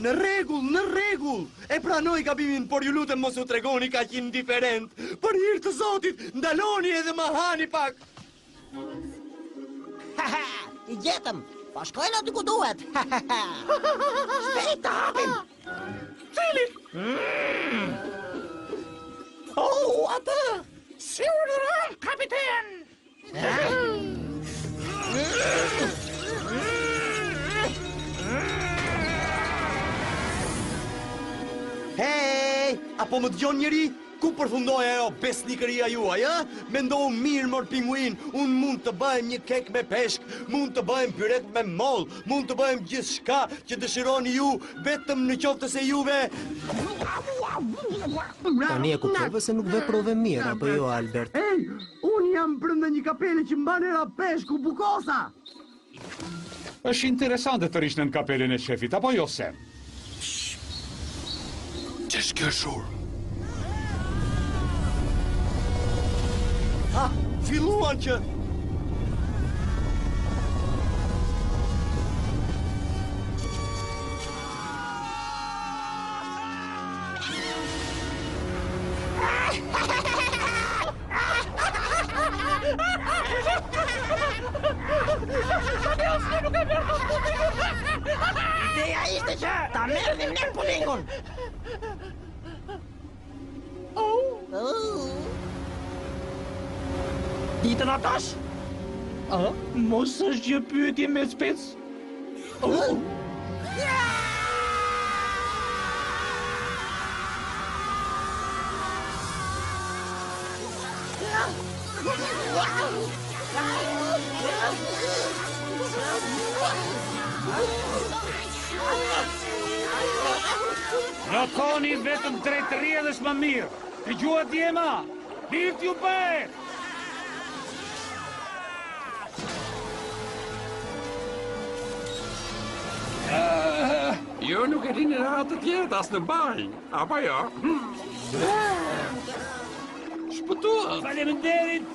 Në rregull, e pranoj gabimin, por ju lutem mos u tregoni kaq indiferent. Për hir të Zotit, ndaloni edhe ma hani pak. I gjetëm, pa shkojnë aty ku duhet. Shpejt të hapim. Filip! Atë! Si urdhëron, kapiten! apo më dëgjon njëri? Ku përfundoi ajo besnikëria juaj, ë? Mendou mirë mor pinguin, unë mund të bëjmë një kek me peshk, mund të bëjmë pyret me moll, mund të bëjmë gjithçka që dëshironi ju, vetëm në qoftë se juve. Tani e kuptova se nuk veprove mirë, apo jo, Albert? Ej, unë jam brenda një kapele që mban era peshku bukosa. Është interesante të rish në kapelen e shefit, apo jo, Sam? Ç'është kjo shur? Ha, filluan që... Ideja ishte që ta merrnim ne pudingun. Ditën atash? Mos është gjë pyetje me spec. Në koni vetëm drejt rrjedhës më mirë. Të gjuat djema, mirë t'ju bërë! Ju nuk e dini rahat të tjetë as në baj, apo jo? Shpëtuat! Faleminderit!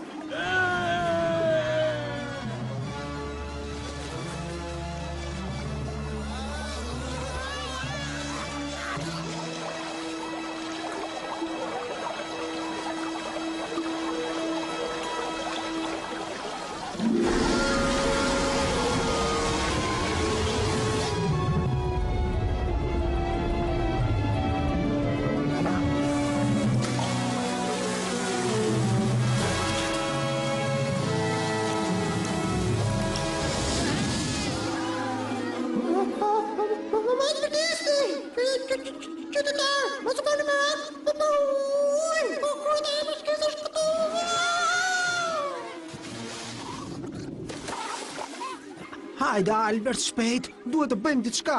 Hajde, Albert, shpejt, duhet të bëjmë diçka.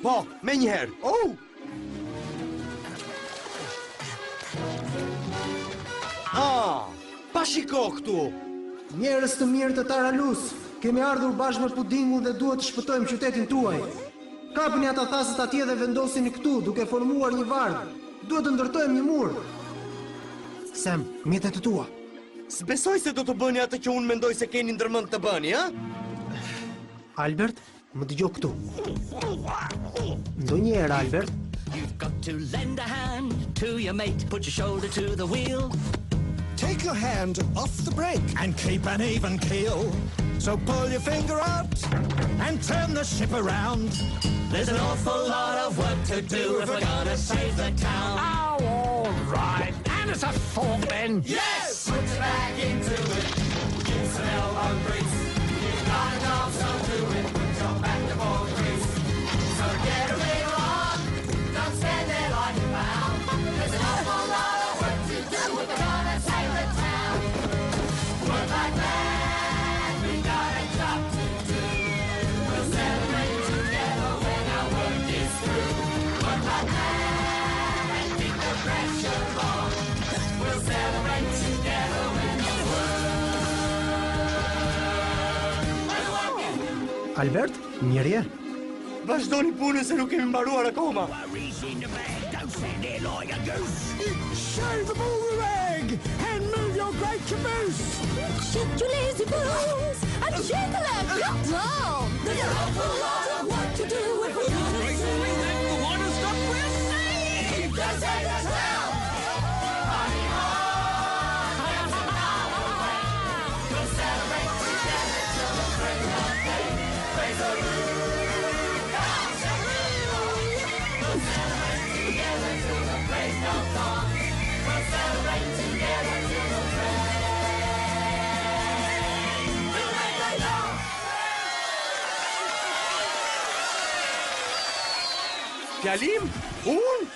Po, me njëherë. Pa shiko këtu. Njerëz të mirë të Taralus, kemi ardhur bashkë me pudingun dhe duhet të shpëtojmë qytetin tuaj. Kapini ata thasët atje dhe vendosini këtu, duke formuar një varg. Duhet të ndërtojmë një mur. Sam, mjetet e tua. S'besoj se do të bëni atë që unë mendoj se keni ndërmend të bëni, ha? Albert, më dëgjoj këtu. Ndonjëherë, Albert, You've got to lend a hand to your mate, put your shoulder to the wheel. Take your hand off the brake and keep an even keel. So pull your finger out and turn the ship around. There's an awful lot of work to do if we're gonna save the town. Oh, all right. And it's a fork then. Yes! Put your back into it. Give some elbow grease. You've got a job, so do it. Put your back to ball grease. So get a wiggle on. Don't stand there like a bound. There's an awful lot of work to do if we're gonna save the town. Work like mad. We got a job to do. We'll celebrate together when our work is through. Work like mad and keep the pressure on. We'll celebrate together when our work. Albert, mirë. Vazhdoni punën se nuk kemi mbaruar akoma. Shave the bull egg and move your great caboose. Shake your lazy bones and shake a leg, get down. There's an awful lot of work to do if we're gonna save the town. Party on, there's another way. We'll celebrate together till the break of day. Praise the Lord, dance and roll. We'll celebrate together till the break of dawn. We'll celebrate together till the break of dawn. Fjalim? Unë?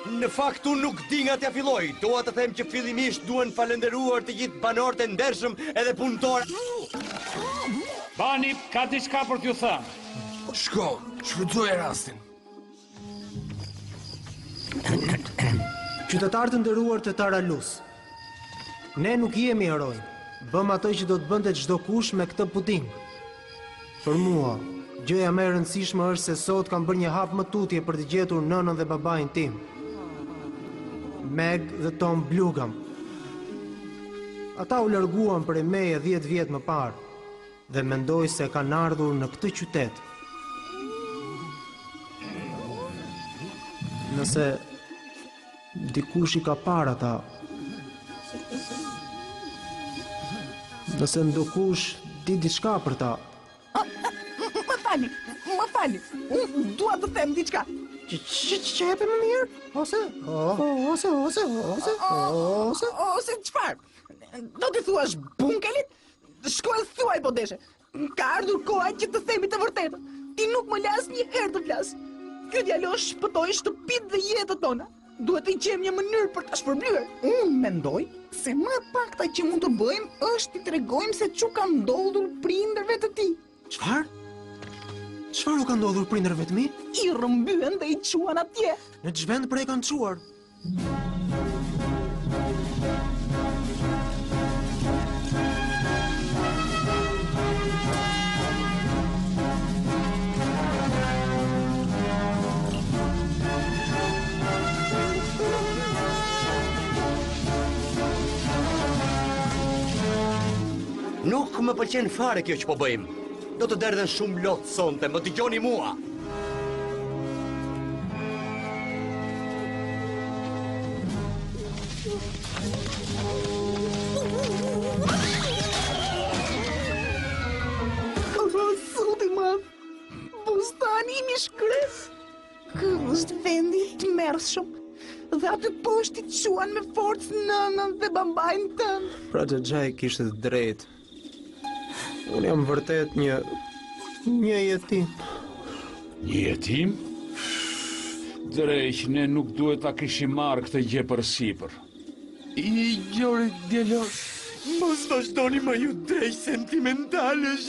Në fakt unë nuk di nga t'ja filloj. Dua të them që fillimisht duhen falenderuar të gjithë banorët e ndershëm edhe punëtorë. Bani ka diçka për t'ju thënë. Shko, shfrytzoje rastin. Qytetarë të nderuar të Taralus, ne nuk jemi heroj. Bëm ato që do të bënte çdo kush me këtë puding. Për mua, gjëja më e rëndësishme është se sot kam bërë një hap më tutje për të gjetur nënën dhe babain tim, Meg dhe Tom Blugam. Ata u larguan prej meje 10 vjet më parë dhe mendoj se kanë ardhur në këtë qytet. Nëse dikush i ka parë ata, nëse ndokush di diçka për ta. Më fali, unë dua të them diçka. Që jepe më mirë? Ose çfarë? Do t'i thuash bunkelit? Shko e thuaj po deshe. Ka ardhur koha që të themi të vërtetën. Ti nuk më las një herë të flas. Ky djalosh shpëtoi shtëpitë dhe jetët tona. Duhet të gjejmë një mënyrë për ta shpërblyer. Unë mendoj se më e pakta që mund të bëjmë është t'i tregojmë se çu ka ndodhur prindërve të tij. Çfarë? Çfarë u ka ndodhur prindërve të mi? I rrëmbyen dhe i çuan atje. Në ç'vend pra i kanë çuar? Nuk më pëlqen fare kjo që po bëjmë. Do të derdhen shumë lotë sonte, më dëgjoni mua. Zoti madh, bustani im i shkret. Ky është vendi të mërshëm. Dhe aty poshtë i quan me forcë nënën dhe babain tënd. Pra Xhaxhai kishte drejt. Unë jam vërtet një jetim. Një jetim? Drejq, ne nuk duhet ta kishim marrë këtë gjë për sipër. I gjori djalosh. Mos vazhdoni më ju drejt sentimentalësh.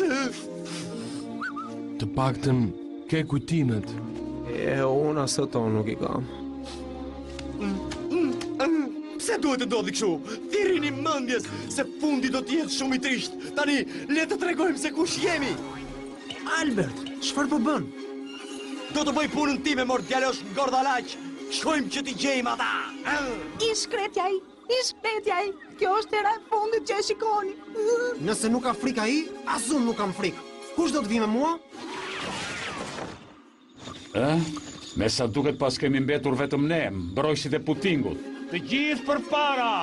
Të paktën ke kujtimet. Unë asë to nuk i kam. Pse duhet të ndodhi kështu? Thirrini mendjes se fundi do të jetë shumë i trisht. Tani le të tregojmë se kush jemi. Albert, çfarë po bën? Do të bëj punën time, mor djalosh ngordhalaq. Shkojmë që t'i gjejmë ata. I shkretjaj. Kjo është era e fundit që e shikoni. Nëse nuk ka frikë ai, as unë nuk kam frikë. Kush do të vi me mua? Me sa duket pas kemi mbetur vetëm ne, mbrojtësit e putingut. Të gjithë përpara!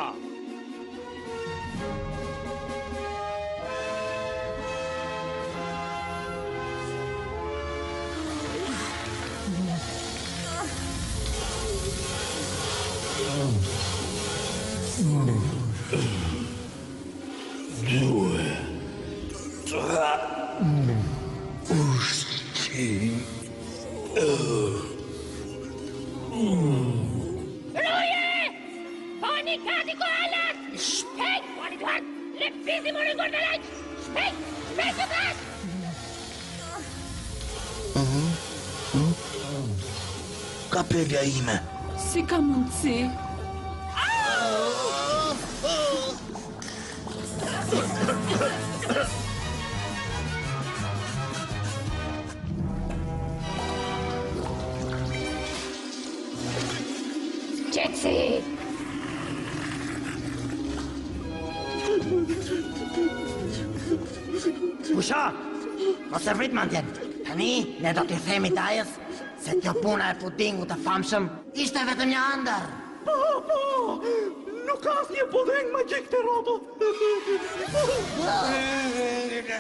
Kapelja ime. Si ka mundësi? Jetsi! Pusha, mos e vrit mendjen. Tani ne do t'i themi Dajës se kjo puna e pudingut të famshëm ishte vetëm një ëndër. Po, nuk ka asnjë puding magjik të rrotut.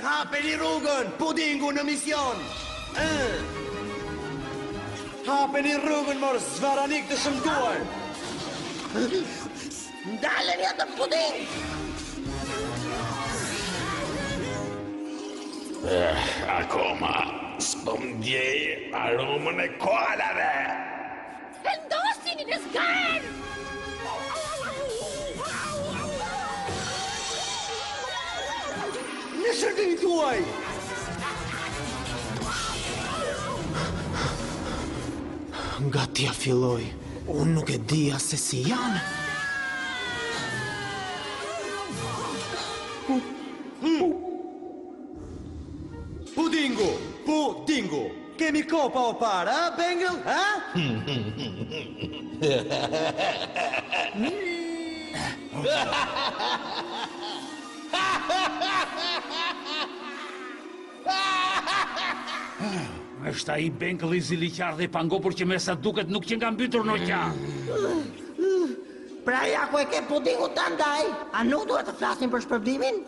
Hapeni rrugën, pudingu në mision. Hapeni rrugën, mor zvaranik të shëmtuar. Ndaleni atë puding. Akoma s'po ndjej aromën e koalave. Vendosin jeni në zgarë! Në shërgëni tuaj! Nga t'ja filloj, unë nuk e dija se si janë. Pudingu! Kemi kopa o para, ha, Bengal? Ha? Është ai Bengal i ziliqar dhe i pangopur që me sa duket nuk që nga mbytur në oqean. Pra ja ku e ke pudingu të ndaj, a nuk duhet të flasin për shpërblimin?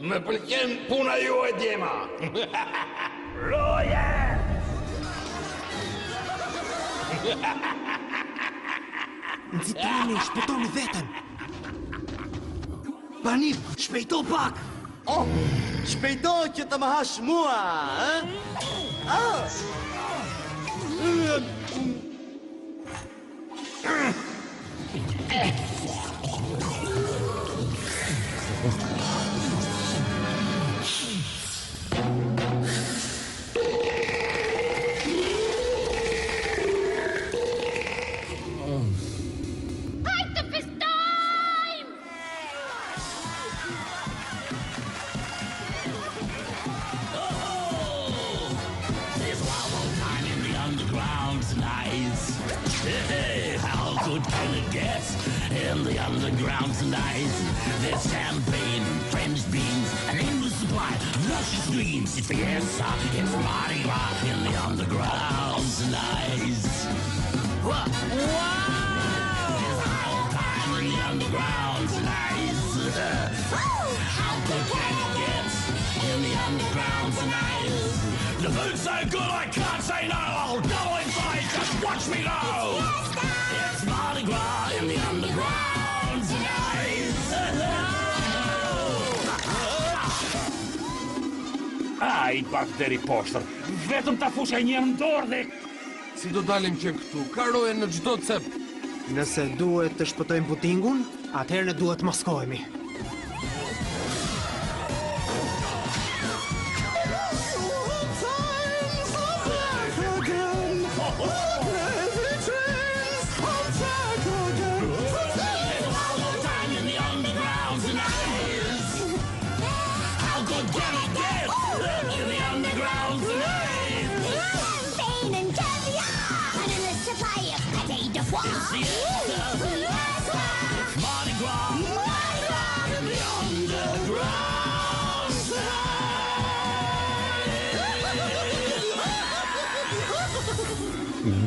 Më pëlqen puna juaj, djema. Roje! Nxitani, shpëtoni veten. Banit, shpejto pak! Oh, shpejto që të më hash mua, Hajtë të festojmë! There's one more time in the underground tonight. Hey, how good can it get in the underground tonight? There's champagne, French beans, an endless supply of luscious dreams. It's the answer, it's Mardi Gras in the underground tonight. Wow! There's a whole time in the underground tonight. How good can it get in the underground tonight? The food's so good I can't say no. I'll double in size, just watch me go. It's Mardi Gras in the underground tonight. Ai, pak deri poshtër. Vetëm ta fusha një në dorë dhe... Si do dalim që këtu, ka roje në çdo cep. Nëse duhet të shpëtojmë pudingun, atëherë ne duhet të maskohemi.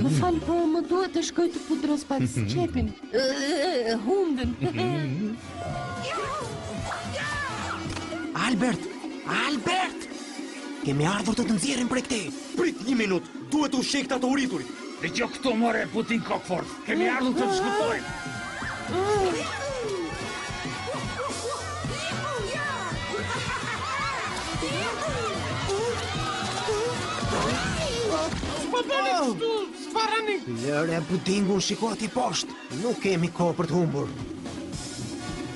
Më falë, po më duhet të shkoj të pudros pak sqepin. Hundën. Albert! Kemi ardhur të nxjerrim prej këtej. Prit një minut, duhet u shek të uriturit. Dhe që këto more Putin Cockford. Kemi ardhur të diskutojmë. Lëre pudingun, shiko ati poshtë. Nuk kemi kohë për të humbur.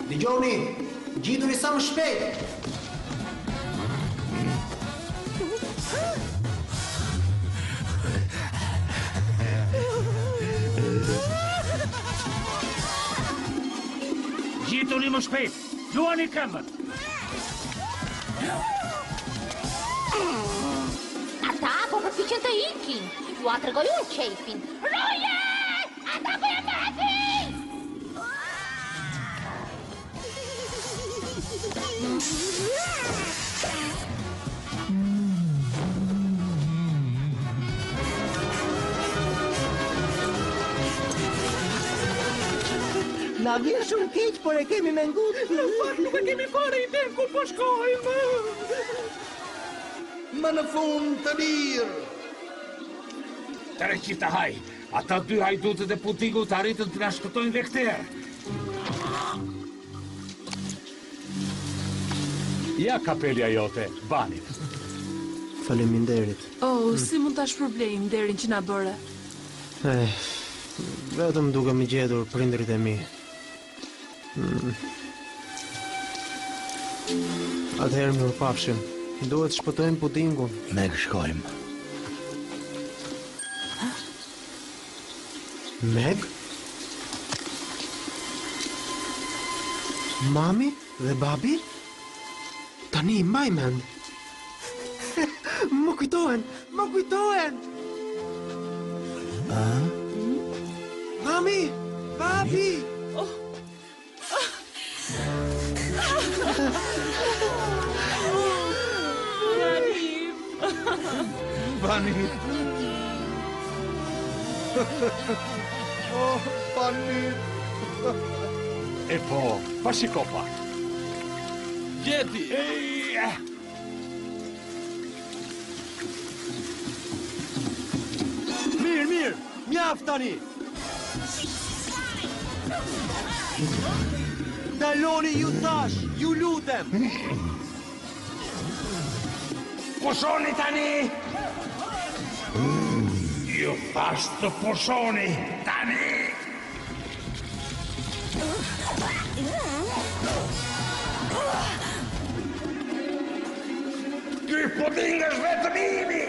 Dëgjoni, gjituni sa më shpejt. Gjituni më shpejt. Luani këmbët. Ata po përpiqen të ikin. Ju a tregoj unë qefin. Roje! Ata po e metin! Na vjen shumë keq, por e kemi mengut. Në fakt nuk e kemi fare iden ku po shkojmë. Më në fund të mirë. Tërë qifta haj, ata dy hajdutët e Putingut arritën të na shkëtojnë dhe këterë. Ja kapelja jote, Banit. Faleminderit. Oh, si mund ta shpërblejmë derin që na bëre? Vetëm duke më gjetur prindrit e mi. Atëherë mirupafshim. Duhet shpëtojmë pudingun. Ne shkojmë. Meg? Mami dhe babi? Tani i mbaj mend. Më kujtohen! Mami! Babi! Banit! Oh, Banit! E po, pa shiko pak. Gjeti! Mirë, mjaft tani! Daloni ju tash, ju lutem! Pushoni tani! Ju thash të pushoni tani! Ky puding është vetëm imi!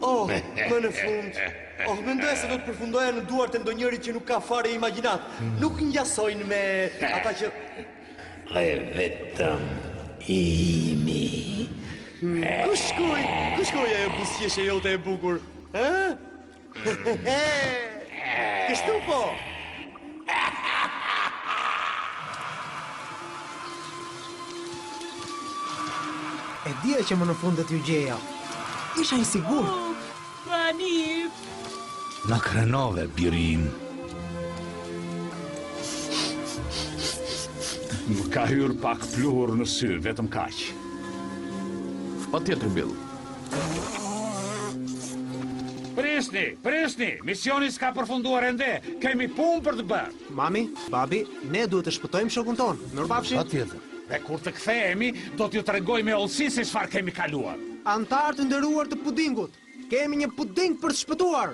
Oh, më në fund. Oh, mendoj se do të përfundoja në duart e ndonjërit që nuk ka fare imagjinat. Nuk ngjasojnë me ata që... E vetëm imi. Ku shkoj ajo busqeshja jote e bukur? Kështu po? E dija që më në fund do t'ju gjeja. Isha i sigur. Banit! Na krenove, birim. Më ka hyrë pak pluhur në sy, vetëm kaq. Pa tjetër, Bill. Prisni, misioni s'ka përfunduar ende, kemi punë për të bërë. Mami, babi, ne duhet të shpëtojmë shokun ton. Mirupafshim. Patjetër. Dhe kur të kthehemi, do t'ju tregoj me hollësi se çfarë kemi kaluar. Antar të nderuar të pudingut, kemi një puding për të shpëtuar.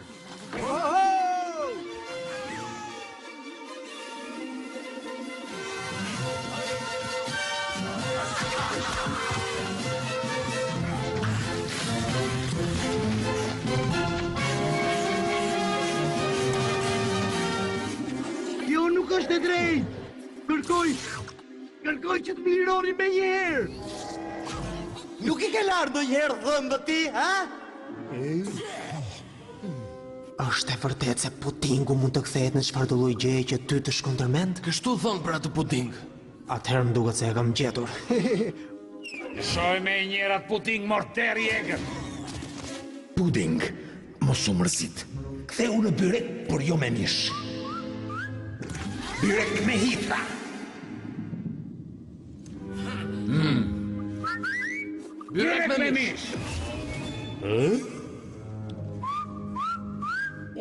Jo nuk është e drejtë. Kërkoj që të mironi me njëherë. Nuk I ke larë do njëherë dhëmbët ti, ha? Është e vërtet se pudingu mund të kthehet në çfarëdo lloj gjeje që ty të shkon tërmend? Kështu thon për atë puding. Atëherë më duket se e kam gjetur. Shoj me njërat puding morter jegër. Puding, mos u mërzit. Ktheu në byrek, por jo me mish. Byrek me hitra. Byrek me mish.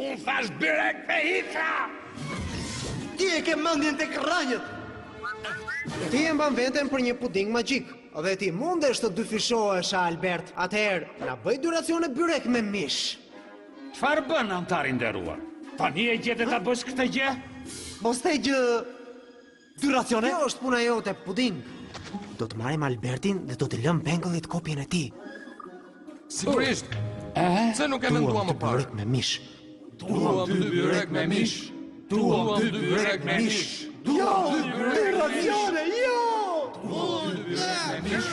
Unë thash byrek me hitra. Ti e ke mendjen tek rranjët. Ti e mban veten për një puding magjik. Dhe ti mundesh të dyfishohesh, Albert. Atëherë, na bëj duracione byrek me mish. Çfarë bën antari nderuar? Tani e gjetë ta bësh këtë gjë? Mos te gjë duracione? Kjo është puna jote, puding. Do të marrim Albertin dhe do të lëm pengullit kopjen e tij. Sigurisht. Se nuk e menduam më parë. Byrek me mish. Duam dy byrek me mish. Duam dy byrek me mish. Jo, duracione, jo! Duam dy byrek me mish.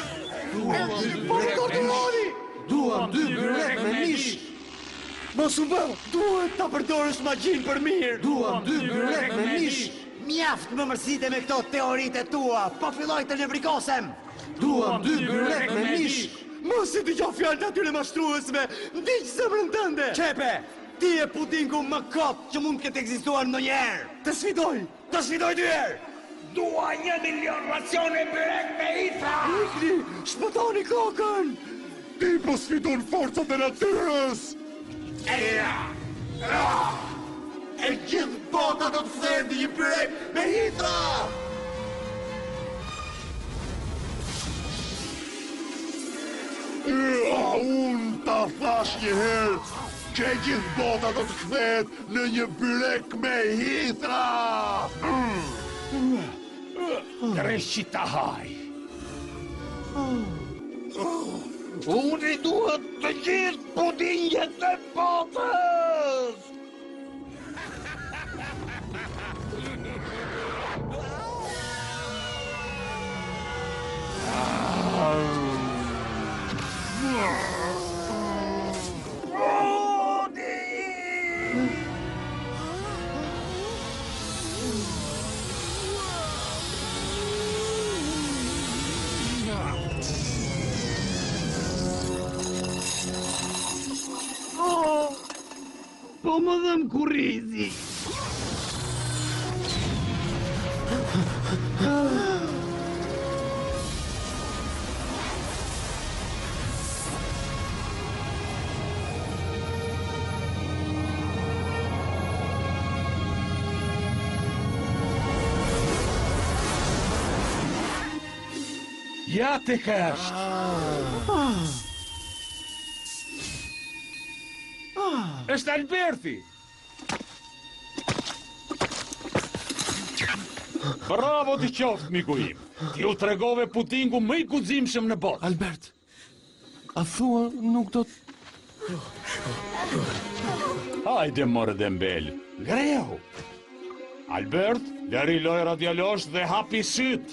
Duam dy Po byrek me mish. Duam dy byrek me mish. Mos u bë, duhet ta përdorësh magjin për mirë. Duam dy byrek me mish. Mjaft më mërzite me këto teoritë tua, po filloj të nevrikosem. Duam dy byrek me mish. Mos I dëgjoj fjalët atyre mashtruesve, ndiq zemrën tënde. Çepe, ti e pudingu më kot që mund të ketë ekzistuar ndonjëherë. Të sfidoj dy herë. Dua 1 milion racione byrek me hitra. Ikni, shpëtoni kokën. Ti po sfidon forcat e natyrës. E gjithë bota do të kthehet në një byrek me hitra. thash një herë që gjithë bota do të kthehet në një byrek me hithra. Reshqitahaj. Unë i duhet të gjithë pudingjet e botës! Po më dhëm kurrizi. Ja të kështë. Është Alberti. Bravo të qoftë, miku im. Ti u tregove pudingu më i guximshëm në botë. Albert, a thua nuk do të... Hajde more dembel, ngrehu. Albert, lëri lojra djalosh dhe hapi syt.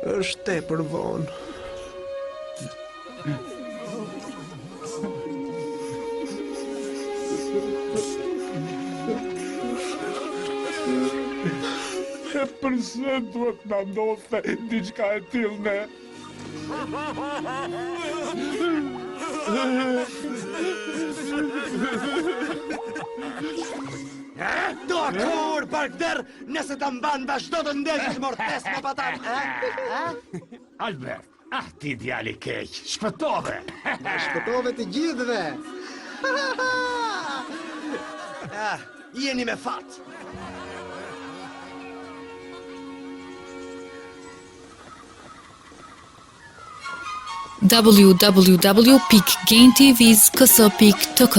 Është tepër vonë. E përse duhet na ndodhte diçka e tillë ne? Doktor Parkder, nëse ta mban vazhdo të ndeshësh mortes me patat. Albert, ti djali keq, shpëtove. Shpëtove të gjithëve. Jeni me fat. www.gaintvs.kk.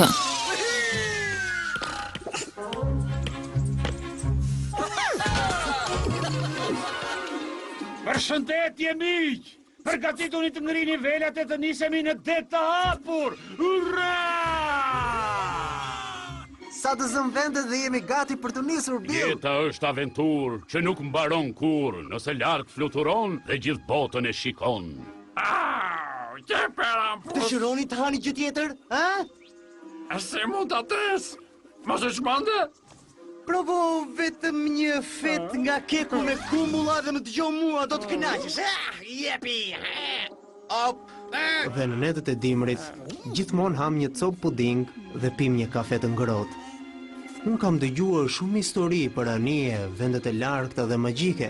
Përshëndetje miq! Përgatituni të ngrini velat e të nisemi në det të hapur! Ura! Sa të zëm vendet dhe jemi gati për të nisur, Bill. Jeta është aventurë që nuk mbaron kur, nëse larg fluturon dhe gjithë botën e shikon. Dëshironi të hani gjë tjetër, a? A se mund të ates? Mos e shmande? Provo vetëm një fet nga keku me kumbulla dhe më dëgjo mua, do të kënaqesh. Jepi! Dhe në netët e dimrit, gjithmonë ham një copë puding dhe pim një kafe të ngrohtë. Unë kam dëgjuar shumë histori për anije, vendet e largta dhe magjike,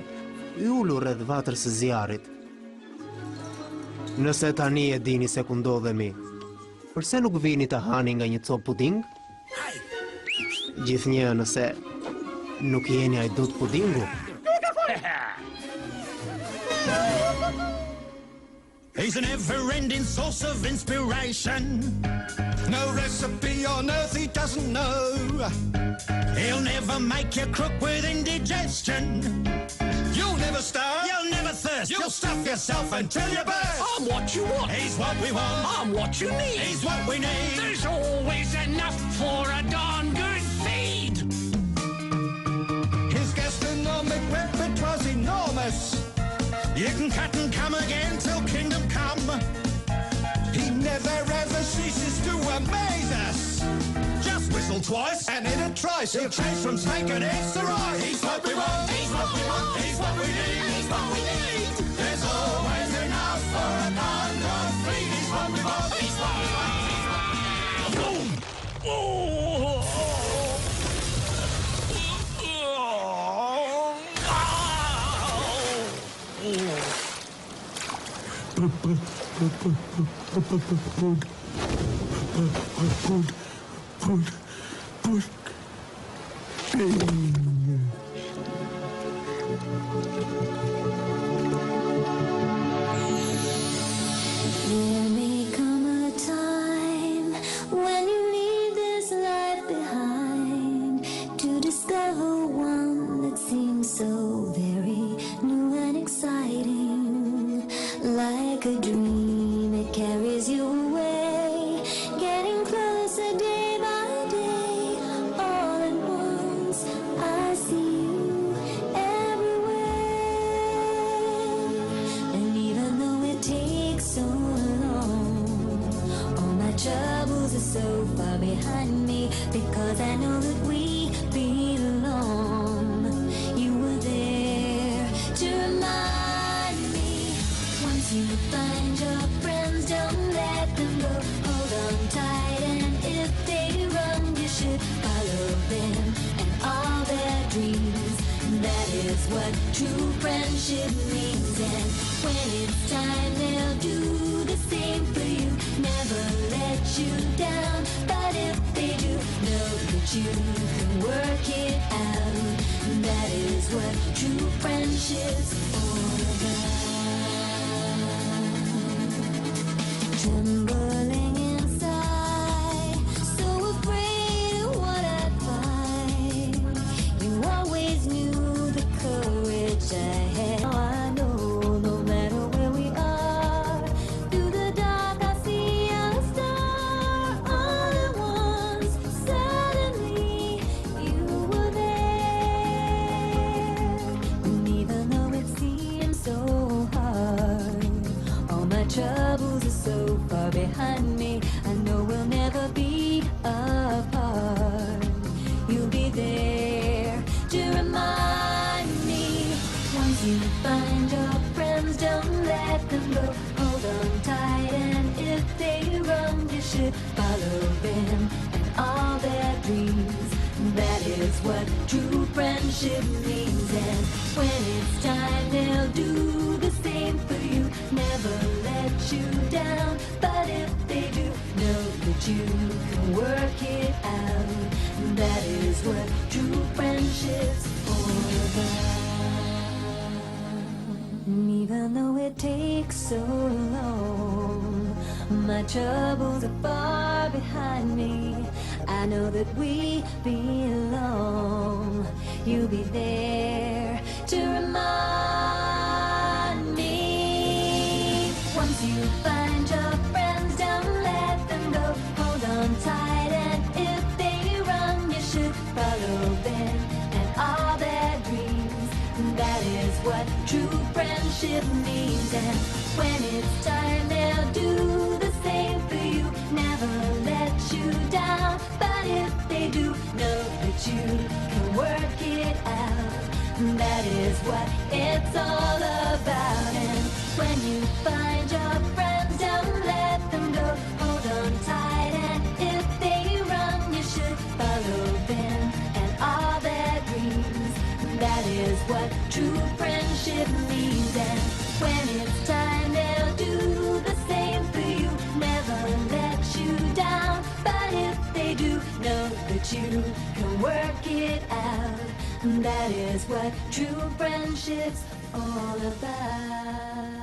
i ulur rreth vatrës së zjarrit. Nëse tani e dini se ku ndodhemi, përse nuk vini të hani nga një copë puding? Gjithnjë nëse nuk jeni ajdut pudingu. He's an ever-ending source of inspiration. No recipe on earth he doesn't know. He'll never make you crook with indigestion. You'll never starve. You'll never thirst. You'll stuff yourself until you burst. I'm what you want. He's what we want. I'm what you need. He's what we need. There's always enough for a darn good feed. His gastronomic repertoire's enormous. You can cut and come again till kingdom come. He never ever ceases to amaze us. Just whistle twice and in a trice he'll change from steak and eggs to rice. He's what we want. He's what we want. He's what we need. He's what we need. There's always enough for a darn good feed. He's what we want. He's what we want. Boom. There may come a time when you leave this life behind to discover one that seems so very new and exciting. Like a dream, it carries you away, getting closer day by day. All at once, I see you everywhere. And even though it takes so long, all my troubles are so far behind me, because I know that we belong. You were there to remind me. Once you find your friends, don't let them go. Hold on tight, and if they run, you should follow them and all their dreams. That is what true friendship means. And when it's time, they'll do the same for you. Never let you down, but if they do, know that you can work it out. That is what true friendship's all about. Trembling inside, so afraid of what I'd find. You always knew the courage I had. Now I know no matter where we are, through the dark I see a star. All at once, suddenly, you were there. And even though it seems so hard, all my troubles are so far behind me, I know we'll never be apart. You'll be there to remind me. Once you find your friends, don't let them go. Hold on tight, and if they run, you should follow them and all their dreams. That is what true friendship means. And when it's time, they'll do the same for you. Never let you down, but if they do, know that you can work it out. That is what true friendship's all about. Even though it takes so long, my troubles are far behind me, I know that we belong. You'll be there to remind me. Once you find your friends, don't let them go. Hold on tight, and if they run, you should follow them and all their dreams. That is what true friendship means. And when it's time, they'll do the same for you. Never let you down, but if they do, know that you can work it out. That is what it's all about. And when you find your friends, don't let them go. Hold on tight, and if they run, you should follow them and all their dreams. That is what true friendship means. And when it's time, they'll do the same for you. Never let you down, but if they do, know that you can work it out. That is what true friendship's all about.